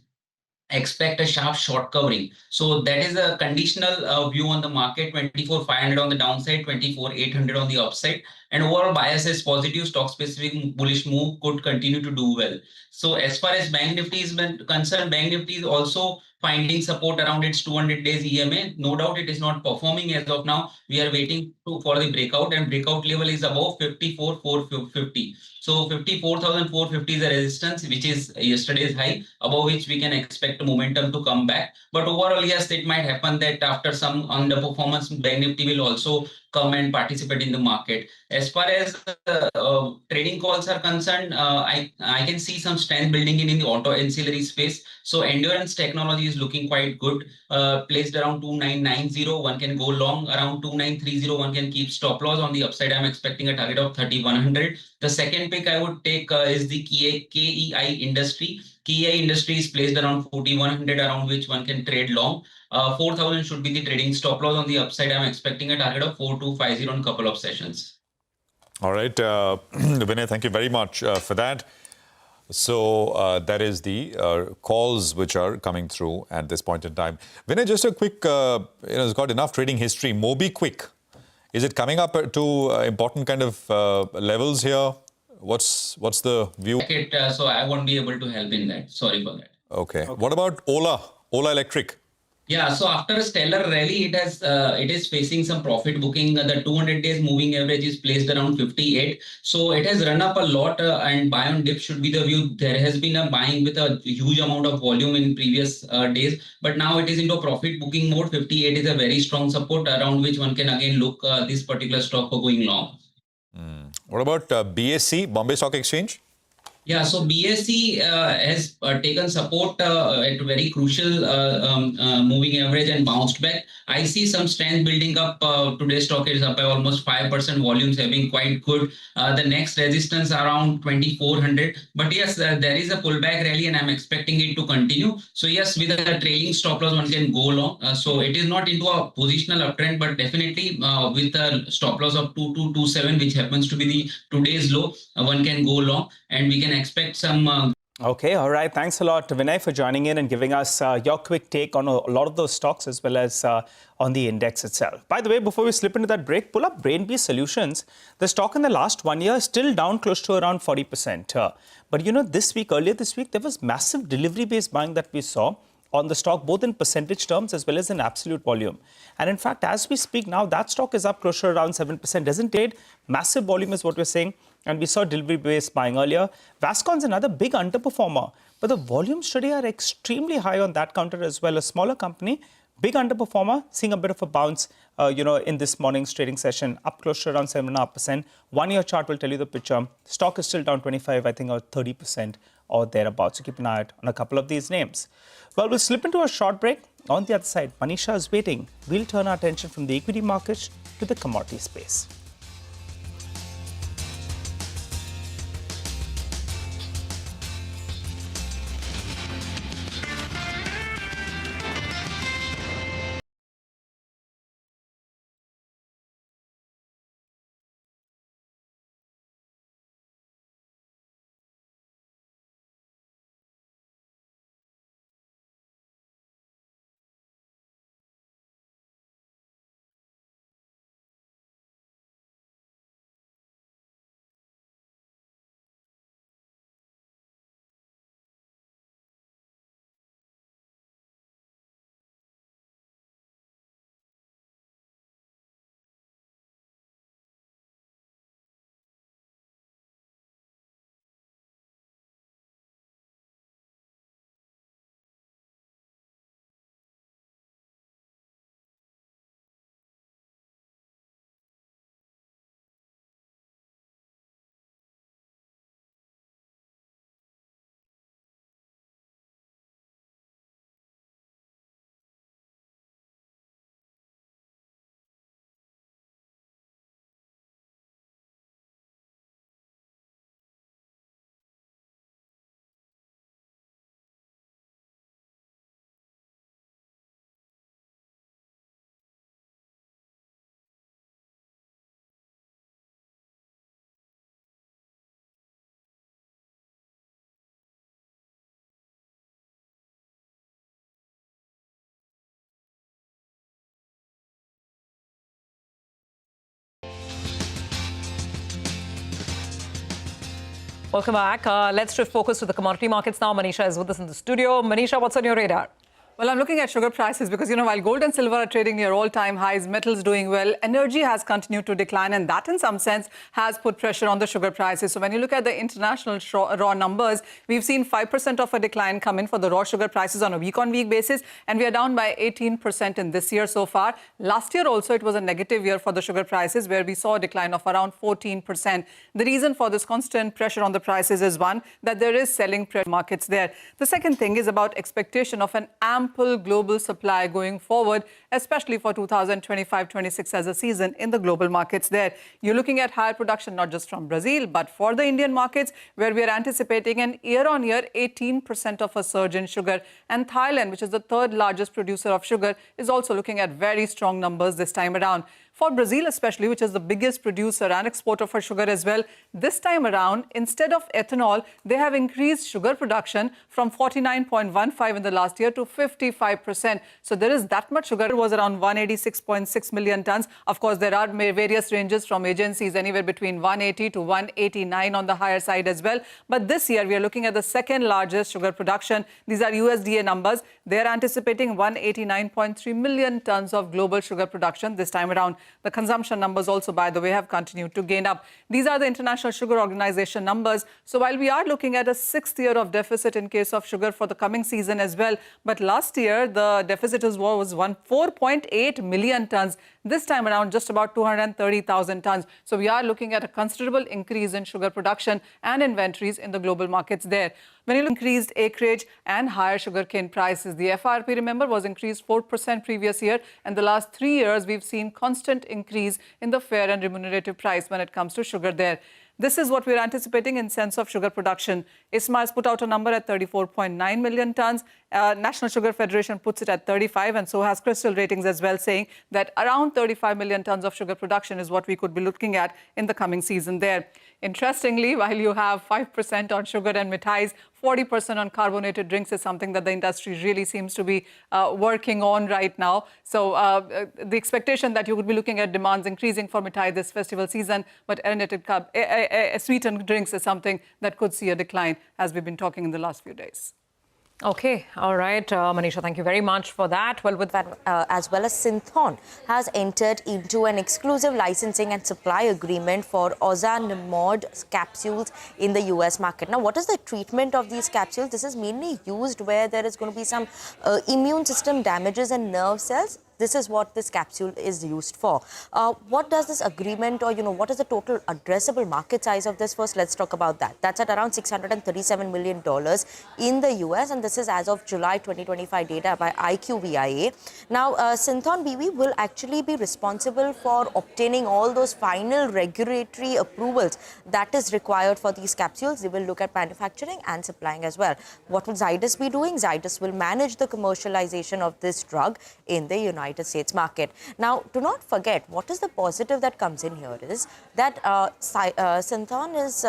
S12: expect a sharp short covering. So that is a conditional view on the market. 24,500 on the downside, 24,800 on the upside. And overall bias is positive. Stock specific bullish move could continue to do well. So as far as Bank Nifty is concerned, Bank Nifty is also finding support around its 200 days EMA. No doubt it is not performing as of now. We are waiting for the breakout, and breakout level is above 54,450. So 54,450 is a resistance, which is yesterday's high, above which we can expect momentum to come back. But overall, yes, it might happen that after some underperformance, Bank Nifty will also come and participate in the market. As far as trading calls are concerned, I can see some strength building in the auto ancillary space. So Endurance Technology is looking quite good, placed around 2990. One can go long around 2930. One can keep stop loss. On the upside, I'm expecting a target of 3100. The second pick I would take is the KEI Industry. KEI Industry is placed around 4100, around which one can trade long. 4,000 should be the trading stop loss. On the upside, I'm expecting a target of 4250 on a couple of sessions.
S1: All right, Vinay, thank you very much for that. So that is the calls which are coming through at this point in time. Vinay, just a quick, it's got enough trading history. MobiKwik, is it coming up to important kind of levels here? What's the view?
S12: So I won't be able to help in that. Sorry for that.
S1: Okay. What about Ola Electric?
S12: Yeah, so after a stellar rally, it is facing some profit booking. The 200 days moving average is placed around 58. So it has run up a lot, and buy on dip should be the view. There has been a buying with a huge amount of volume in previous days, but now it is into a profit booking mode. 58 is a very strong support around which one can again look this particular stock for going long.
S1: What about BSE, Bombay Stock Exchange?
S12: Yeah, so BSE has taken support at very crucial moving average and bounced back. I see some strength building up. Today's stock is up by almost 5%. Volumes have been quite good. The next resistance around 2400. But yes, there is a pullback rally and I'm expecting it to continue. So yes, with a trailing stop loss, one can go long. So it is not into a positional uptrend, but definitely with a stop loss of 2227, which happens to be the today's low, one can go long and we can expect some
S3: Okay, all right. Thanks a lot, Vinay, for joining in and giving us your quick take on a lot of those stocks as well as on the index itself. By the way, before we slip into that break, pull up Brainbees Solutions. The stock in the last 1 year is still down close to around 40%. But you know, earlier this week, there was massive delivery-based buying that we saw on the stock, both in percentage terms as well as in absolute volume. And in fact, as we speak now, that stock is up close to around 7%. Doesn't trade massive volume is what we're saying. And we saw delivery-based buying earlier. Vascon's another big underperformer, but the volumes today are extremely high on that counter as well. A smaller company, big underperformer, seeing a bit of a bounce, in this morning's trading session, up close to around 7.5%. 1 year chart will tell you the picture. Stock is still down 25, I think, or 30% or thereabouts. So keep an eye out on a couple of these names. Well, we'll slip into a short break. On the other side, Manisha is waiting. We'll turn our attention from the equity markets to the commodity space.
S2: Welcome back. Let's shift focus to the commodity markets now. Manisha is with us in the studio. Manisha, what's on your radar?
S13: Well, I'm looking at sugar prices because, while gold and silver are trading near all-time highs, metals doing well, energy has continued to decline, and that in some sense has put pressure on the sugar prices. So when you look at the international raw numbers, we've seen 5% of a decline come in for the raw sugar prices on a week-on-week basis, and we are down by 18% in this year so far. Last year also, it was a negative year for the sugar prices, where we saw a decline of around 14%. The reason for this constant pressure on the prices is, one, that there is selling pressure markets there. The second thing is about expectation of an ample global supply going forward, especially for 2025-26 as a season in the global markets there. You're looking at higher production, not just from Brazil, but for the Indian markets, where we are anticipating an year-on-year 18% of a surge in sugar. And Thailand, which is the third largest producer of sugar, is also looking at very strong numbers this time around. For Brazil especially, which is the biggest producer and exporter for sugar as well, this time around, instead of ethanol, they have increased sugar production from 49.15 in the last year to 55%. So there is that much sugar. It was around 186.6 million tons. Of course, there are various ranges from agencies, anywhere between 180 to 189 on the higher side as well. But this year, we are looking at the second largest sugar production. These are USDA numbers. They are anticipating 189.3 million tons of global sugar production this time around. The consumption numbers also, by the way, have continued to gain up. These are the International Sugar Organization numbers. So while we are looking at a sixth year of deficit in case of sugar for the coming season as well, but last year the deficit was 4.8 million tons. This time around, just about 230,000 tons. So we are looking at a considerable increase in sugar production and inventories in the global markets there. When you look at increased acreage and higher sugarcane prices, the FRP, remember, was increased 4% previous year. And the last 3 years, we've seen constant increase in the fair and remunerative price when it comes to sugar there. This is what we're anticipating in sense of sugar production. ISMA has put out a number at 34.9 million tons. National Sugar Federation puts it at 35, and so has Crystal Ratings as well, saying that around 35 million tons of sugar production is what we could be looking at in the coming season there. Interestingly, while you have 5% on sugar and mithais, 40% on carbonated drinks is something that the industry really seems to be working on right now. So the expectation that you would be looking at demands increasing for mithai this festival season, but sweetened drinks is something that could see a decline, as we've been talking in the last few days.
S2: Okay, all right, Manisha, thank you very much for that. Well, with that,
S14: as well as Synthon has entered into an exclusive licensing and supply agreement for ozanimod capsules in the US market. Now, what is the treatment of these capsules? This is mainly used where there is going to be some immune system damages in nerve cells. This is what this capsule is used for. What does this agreement, or what is the total addressable market size of this? First, let's talk about that. That's at around $637 million in the US, and this is as of July 2025 data by IQVIA. Now, Synthon BV will actually be responsible for obtaining all those final regulatory approvals that is required for these capsules. They will look at manufacturing and supplying as well. What will Zydus be doing? Zydus will manage the commercialization of this drug in the United States market. Now, do not forget, what is the positive that comes in here is that Synthon is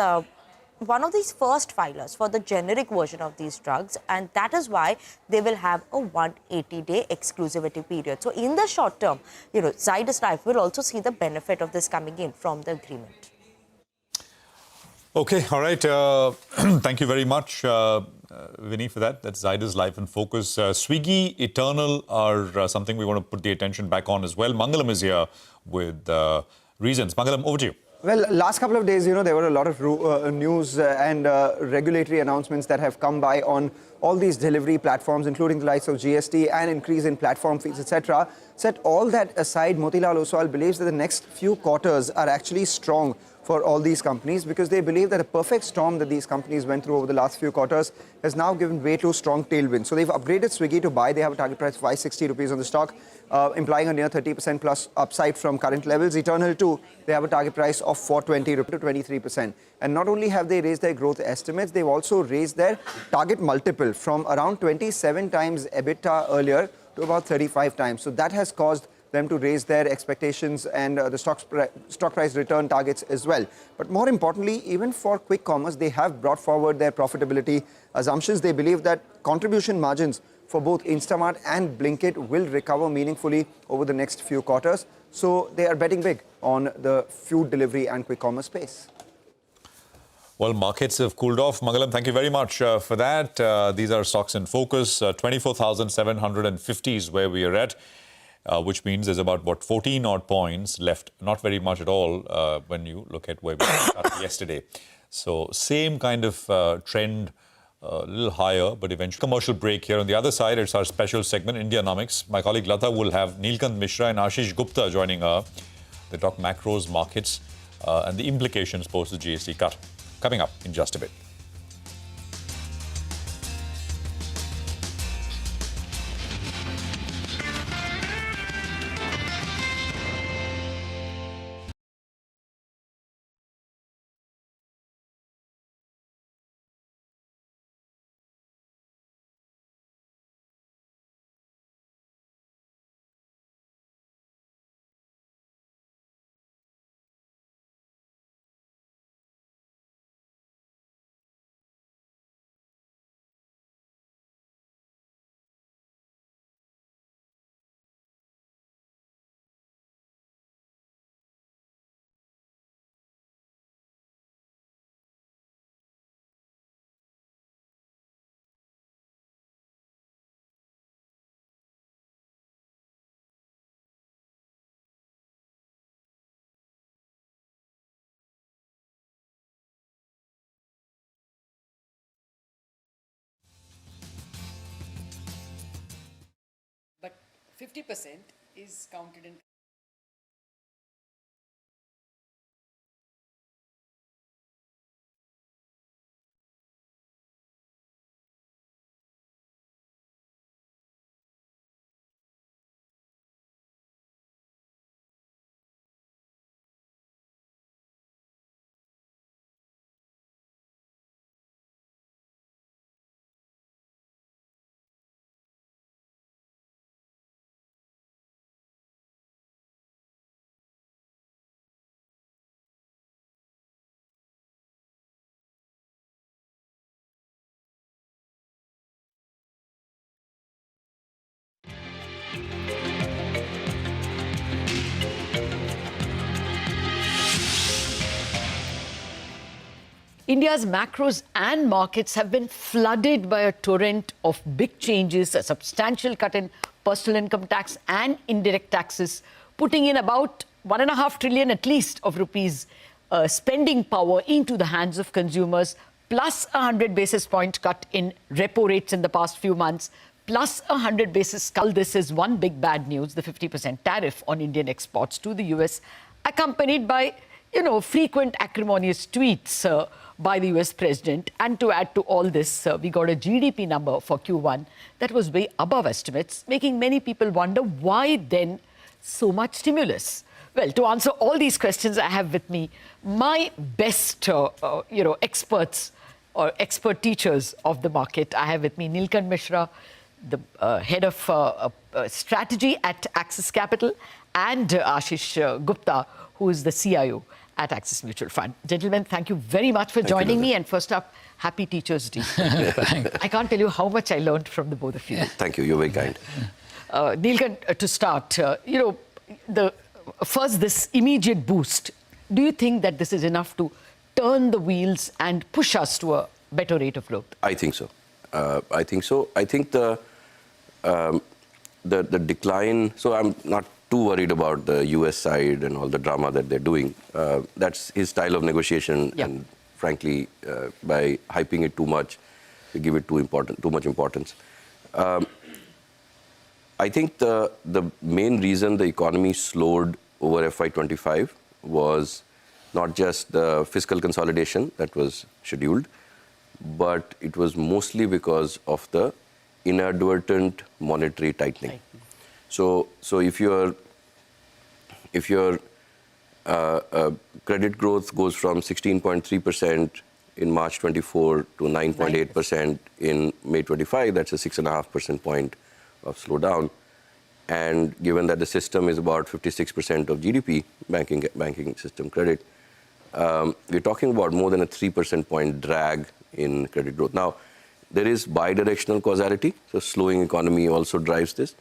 S14: one of these first filers for the generic version of these drugs, and that is why they will have a 180-day exclusivity period. So in the short term, Zydus Life will also see the benefit of this coming in from the agreement.
S1: Okay, all right. Thank you very much, Vinny, for that. That's Zydus Life in focus. Swiggy, Eternal are something we want to put the attention back on as well. Mangalam is here with reasons. Mangalam, over to you.
S15: Well, last couple of days, there were a lot of news and regulatory announcements that have come by on all these delivery platforms, including the likes of GST and increase in platform fees, etc. Set all that aside, Motilal Oswal believes that the next few quarters are actually strong for all these companies, because they believe that a perfect storm that these companies went through over the last few quarters has now given way to strong tailwind. So they've upgraded Swiggy to buy. They have a target price of 560 rupees on the stock, implying a near 30% plus upside from current levels. Eternal too, they have a target price of 420 to 23%. And not only have they raised their growth estimates, they've also raised their target multiple from around 27 times EBITDA earlier to about 35 times. So that has caused them to raise their expectations and the stock price return targets as well. But more importantly, even for quick commerce, they have brought forward their profitability assumptions. They believe that contribution margins for both Instamart and Blinkit will recover meaningfully over the next few quarters. So they are betting big on the food delivery and quick commerce space.
S1: Well, markets have cooled off. Mangalam, thank you very much for that. These are stocks in focus. 24,750 is where we are at. Which means there's about, 14 odd points left. Not very much at all when you look at where we started yesterday. So same kind of trend, a little higher, but eventually commercial break here. On the other side, it's our special segment, Indiaomics. My colleague Lata will have Neelkant Mishra and Ashish Gupta joining her. They talk macros, markets, and the implications post the GST cut. Coming up in just a bit.
S16: 50% is counted in.
S17: India's macros and markets have been flooded by a torrent of big changes, a substantial cut in personal income tax and indirect taxes, putting in about 1.5 trillion at least of rupees spending power into the hands of consumers, plus a 100 basis point cut in repo rates in the past few months, plus a 100 basis cut. This is one big bad news, the 50% tariff on Indian exports to the US, accompanied by, frequent acrimonious tweets by the US president. And to add to all this, we got a GDP number for Q1 that was way above estimates, making many people wonder why then so much stimulus. Well, to answer all these questions, I have with me my best, experts or expert teachers of the market. I have with me Neelkanth Mishra, the head of strategy at Axis Capital, and Ashish Gupta, who is the CIO at Axis Mutual Fund. Gentlemen, thank you very much for joining me. And first up, happy Teachers' Day. I can't tell you how much I learned from the both of you.
S18: Thank you. You're very kind.
S17: Neelkanth, to start, first this immediate boost. Do you think that this is enough to turn the wheels and push us to a better rate of growth?
S18: I think so. I think the decline. So I'm not too worried about the US side and all the drama that they're doing. That's his style of negotiation, and frankly, by hyping it too much, they give it too much importance. I think the main reason the economy slowed over FY25 was not just the fiscal consolidation that was scheduled, but it was mostly because of the inadvertent monetary tightening. So if your credit growth goes from 16.3% in March 24 to 9.8% in May 25, that's a 6.5% point of slowdown. And given that the system is about 56% of GDP, banking system credit, we're talking about more than a 3% point drag in credit growth. Now, there is bidirectional causality, so slowing economy also drives this.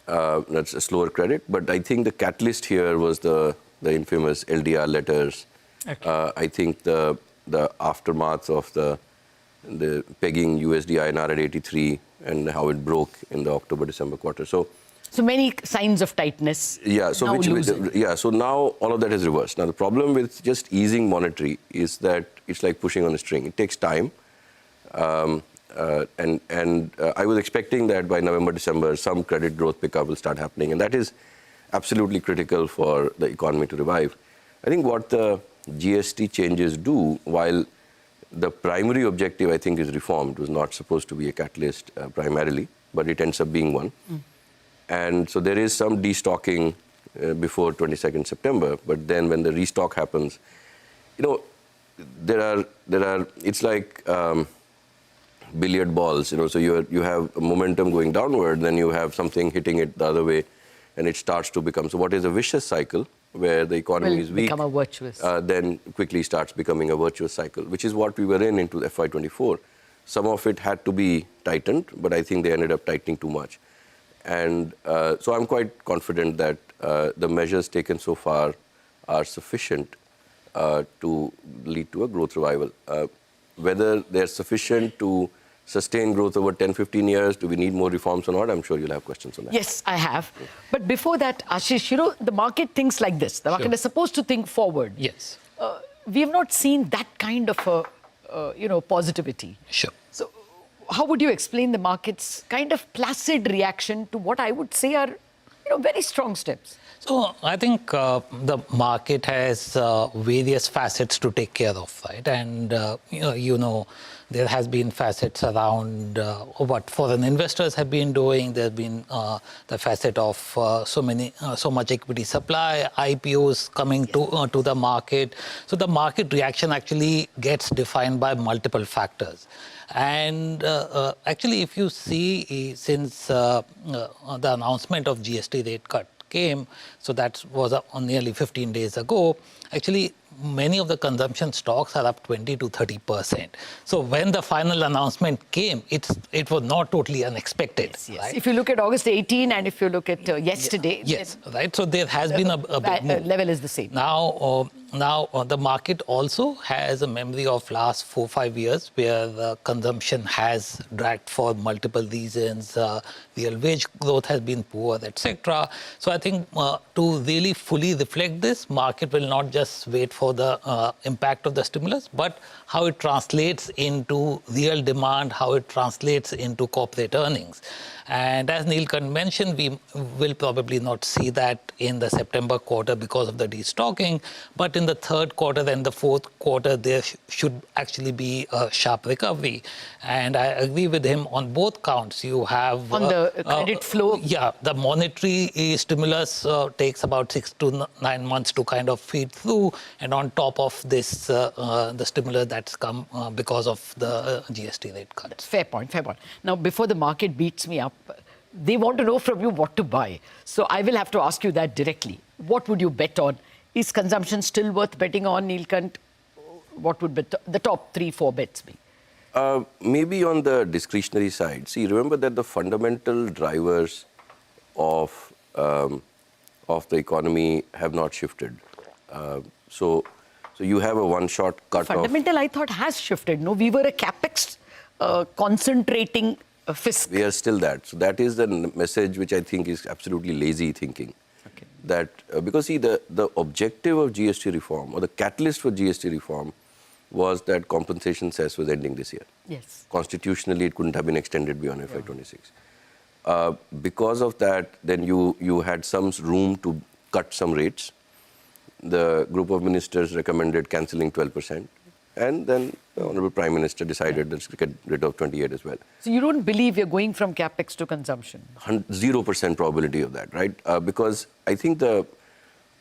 S18: That's a slower credit, but I think the catalyst here was the infamous LDR letters. Okay. I think the aftermath of the pegging USD INR at 83 and how it broke in the October-December quarter. So
S17: many signs of tightness.
S18: Yeah. So So now all of that is reversed. Now the problem with just easing monetary is that it's like pushing on a string. It takes time. I was expecting that by November, December, some credit growth pickup will start happening. And that is absolutely critical for the economy to revive. I think what the GST changes do, while the primary objective, I think, is reform, it was not supposed to be a catalyst primarily, but it ends up being one. And so there is some destocking before 22nd September. But then when the restock happens, it's like billiard balls, so you have momentum going downward, then you have something hitting it the other way, and it starts to become. So what is a vicious cycle where the economy is weak,
S17: become a virtuous.
S18: Then quickly starts becoming a virtuous cycle, which is what we were in into FY24. Some of it had to be tightened, but I think they ended up tightening too much. And so I'm quite confident that the measures taken so far are sufficient to lead to a growth revival. Whether they're sufficient to sustain growth over 10, 15 years, do we need more reforms or not? I'm sure you'll have questions on that.
S17: Yes, I have. But before that, Ashish, the market thinks like this. The market is supposed to think forward.
S19: Yes.
S17: We have not seen that kind of positivity.
S19: Sure.
S17: So how would you explain the market's kind of placid reaction to what I would say are very strong steps.
S19: So I think the market has various facets to take care of, right? And there has been facets around what foreign investors have been doing. There's been the facet of so much equity supply, IPOs coming to the market. So the market reaction actually gets defined by multiple factors. And actually, if you see since the announcement of GST rate cut came, so that was nearly 15 days ago, actually many of the consumption stocks are up 20 to 30%. So when the final announcement came, it was not totally unexpected.
S17: Yes.
S19: Right?
S17: If you look at August 18 and if you look at yesterday.
S19: Yes, right. So there has been a big move.
S17: Level is the same.
S19: Now the market also has a memory of last 4-5 years where consumption has dragged for multiple reasons. Real wage growth has been poor, etc. So I think to really fully reflect this, market will not just wait for the impact of the stimulus, but how it translates into real demand, how it translates into corporate earnings. And as Neelkanth mentioned, we will probably not see that in the September quarter because of the destocking, but in the third quarter and the fourth quarter, there should actually be a sharp recovery. And I agree with him on both counts. You have...
S17: On the credit flow?
S19: Yeah, the monetary stimulus takes about 6 to 9 months to kind of feed through. And on top of this, the stimulus that's come because of the GST rate cuts.
S17: Fair point, fair point. Now, before the market beats me up, they want to know from you what to buy. So I will have to ask you that directly. What would you bet on? Is consumption still worth betting on, Neelkanth? What would be the top 3-4 bets be?
S18: Maybe on the discretionary side. See, remember that the fundamental drivers of the economy have not shifted. So you have a one-shot cut
S17: Fundamental, I thought, has shifted. No, we were a capex concentrating fisc.
S18: We are still that. So that is the message which I think is absolutely lazy thinking.
S17: Okay.
S18: That because see the objective of GST reform or the catalyst for GST reform was that compensation cess was ending this year.
S17: Yes.
S18: Constitutionally, it couldn't have been extended beyond FY26. Because of that, then you had some room to cut some rates. The group of ministers recommended cancelling 12%. And then the Honorable Prime Minister decided let's get rid of 28 as well.
S17: So you don't believe you're going from capex to consumption?
S18: 0% probability of that, right? Because I think the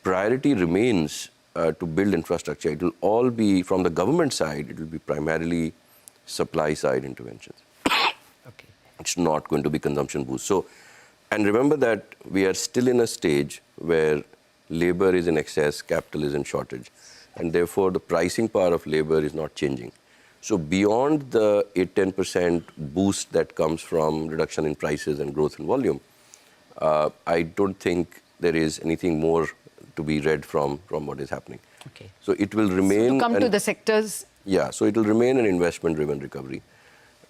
S18: priority remains to build infrastructure. It will all be, from the government side, it will be primarily supply-side interventions.
S17: Okay.
S18: It's not going to be consumption boost. So, and remember that we are still in a stage where labor is in excess, capital is in shortage. And therefore, the pricing power of labor is not changing. So beyond the 8-10% boost that comes from reduction in prices and growth in volume, I don't think there is anything more to be read from what is happening.
S17: Okay.
S18: So it will remain...
S17: So to come to the sectors...
S18: Yeah, so it will remain an investment-driven recovery.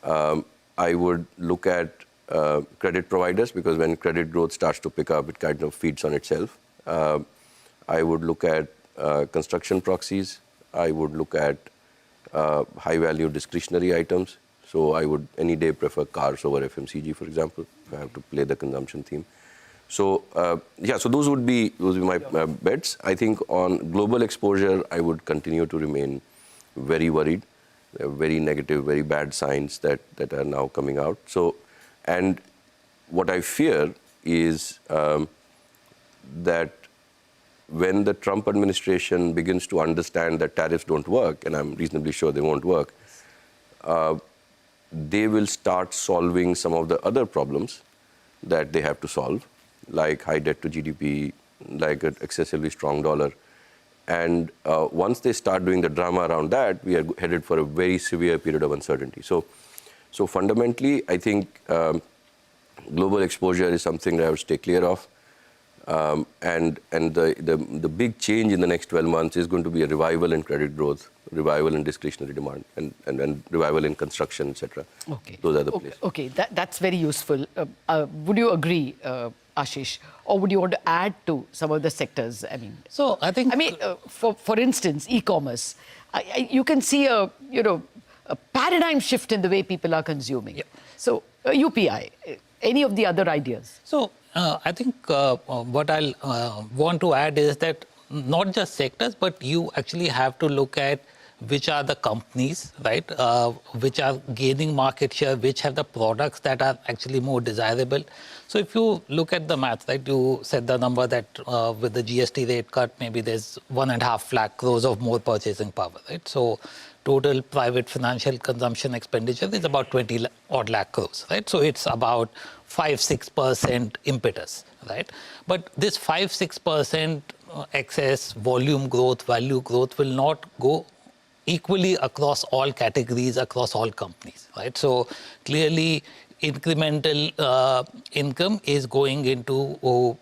S18: I would look at credit providers because when credit growth starts to pick up, it kind of feeds on itself. I would look at construction proxies. I would look at high-value discretionary items. So I would any day prefer cars over FMCG, for example, if I have to play the consumption theme. So yeah, so those would be my bets. I think on global exposure, I would continue to remain very worried. There are very negative, very bad signs that are now coming out. So, and what I fear is that when the Trump administration begins to understand that tariffs don't work, and I'm reasonably sure they won't work, they will start solving some of the other problems that they have to solve, like high debt to GDP, like an excessively strong dollar. And once they start doing the drama around that, we are headed for a very severe period of uncertainty. So fundamentally, I think global exposure is something that I would stay clear of. And the big change in the next 12 months is going to be a revival in credit growth, revival in discretionary demand, and then revival in construction, etc.
S17: Okay.
S18: Those are the places.
S17: Okay, that's very useful. Would you agree, Ashish, or would you want to add to some of the sectors? I mean,
S19: so I think,
S17: for instance, e-commerce, you can see a paradigm shift in the way people are consuming.
S19: Yeah.
S17: So UPI. any of the other ideas?
S19: So I think what I'll want to add is that not just sectors, but you actually have to look at which are the companies, right, which are gaining market share, which have the products that are actually more desirable. So if you look at the math, right, you said the number that with the GST rate cut, maybe there's 1.5 lakh crores of more purchasing power, right? So total private financial consumption expenditure is about 20 odd lakh crores, right? So it's about 5-6% impetus, right? But this 5-6% excess volume growth, value growth will not go equally across all categories, across all companies, right? So clearly incremental income is going into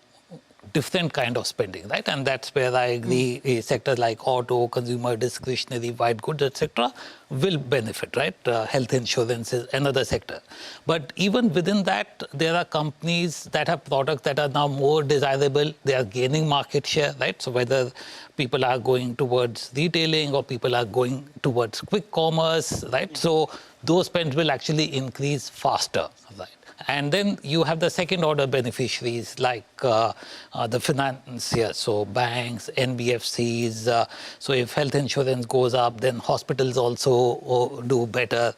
S19: different kind of spending, right? And that's where I agree sectors like auto, consumer discretionary, white goods, etc. will benefit, right? Health insurance is another sector. But even within that, there are companies that have products that are now more desirable. They are gaining market share, right? So whether people are going towards retailing or people are going towards quick commerce, right? So those spends will actually increase faster, right? And then you have the second order beneficiaries like the financiers, so banks, NBFCs. So if health insurance goes up, then hospitals also do better.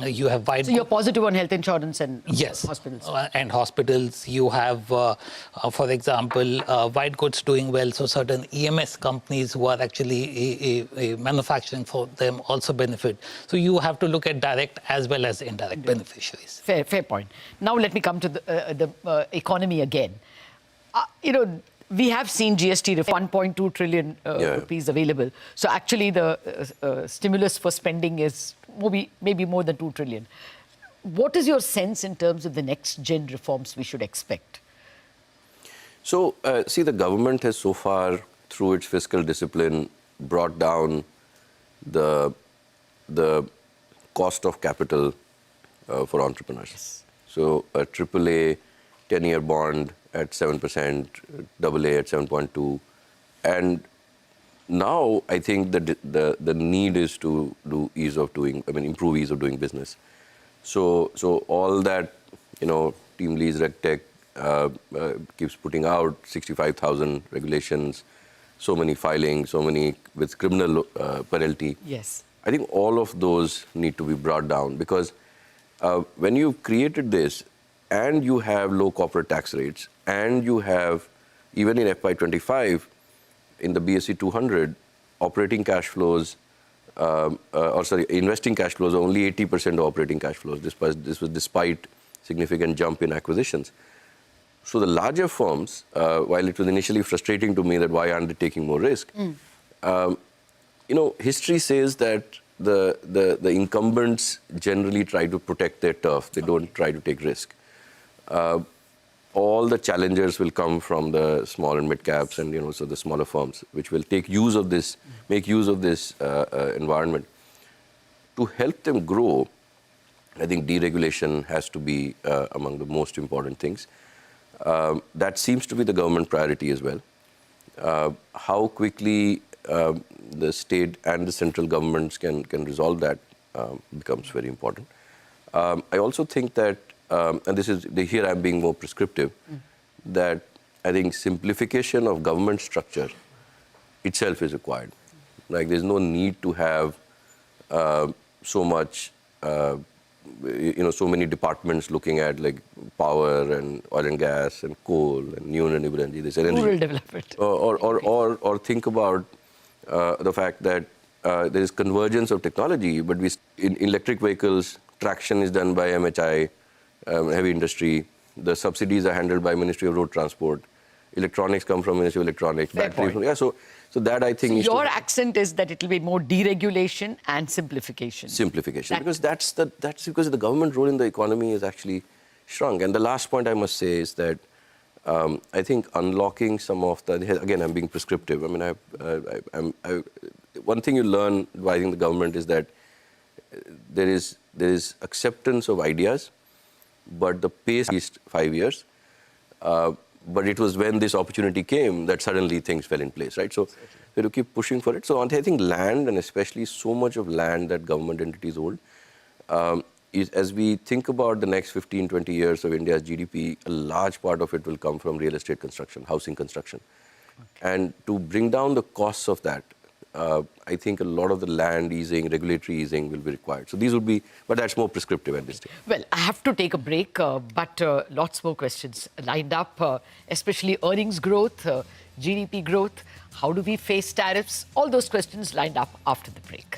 S19: You have wide...
S17: So you're positive on health insurance and
S19: yes,
S17: hospitals?
S19: And hospitals. You have, for example, white goods doing well. So certain EMS companies who are actually manufacturing for them also benefit. So you have to look at direct as well as indirect beneficiaries.
S17: Fair point. Now let me come to the economy again. We have seen GST 1.2 trillion rupees available. So actually the stimulus for spending is maybe more than 2 trillion. What is your sense in terms of the next gen reforms we should expect?
S18: So, see, the government has so far, through its fiscal discipline, brought down the cost of capital for entrepreneurs. Yes. So a AAA 10-year bond at 7%, AA at 7.2%. And now I think that the need is to improve ease of doing business. So all that, Team Lee's RegTech keeps putting out 65,000 regulations, so many filings, so many with criminal penalty.
S17: Yes.
S18: I think all of those need to be brought down because when you've created this and you have low corporate tax rates and you have, even in FY25, in the BSE 200, operating cash flows, investing cash flows are only 80% of operating cash flows. This was despite significant jump in acquisitions. So the larger firms, while it was initially frustrating to me that why aren't they taking more risk, history says that the incumbents generally try to protect their turf. They don't try to take risk. All the challengers will come from the small and mid caps and, so the smaller firms, which will make use of this environment. To help them grow, I think deregulation has to be among the most important things. That seems to be the government priority as well. How quickly the state and the central governments can resolve that becomes very important. I also think that, and here I'm being more prescriptive, that I think simplification of government structure itself is required. Like there's no need to have so much, so many departments looking at like power and oil and gas and coal and new renewable energy. This energy.
S17: Rural development.
S18: Or think about the fact that there is convergence of technology, but in electric vehicles, traction is done by MHI, heavy industry. The subsidies are handled by Ministry of Road Transport. Electronics come from Ministry of Electronics. So that I think.
S17: So your accent is that it will be more deregulation and simplification.
S18: Simplification, because that's because the government role in the economy is actually shrunk. And the last point I must say is that I think unlocking some of the, again, I'm being prescriptive. I mean, one thing you learn by the government is that there is acceptance of ideas, but the pace is 5 years. But it was when this opportunity came that suddenly things fell in place, right? So we have to keep pushing for it. So I think land, and especially so much of land that government entities hold, as we think about the next 15, 20 years of India's GDP, a large part of it will come from real estate construction, housing construction. And to bring down the costs of that, I think a lot of the land easing, regulatory easing will be required. So these would be, but that's more prescriptive at this stage.
S17: Well, I have to take a break, but lots more questions lined up, especially earnings growth, GDP growth. How do we face tariffs? All those questions lined up after the break.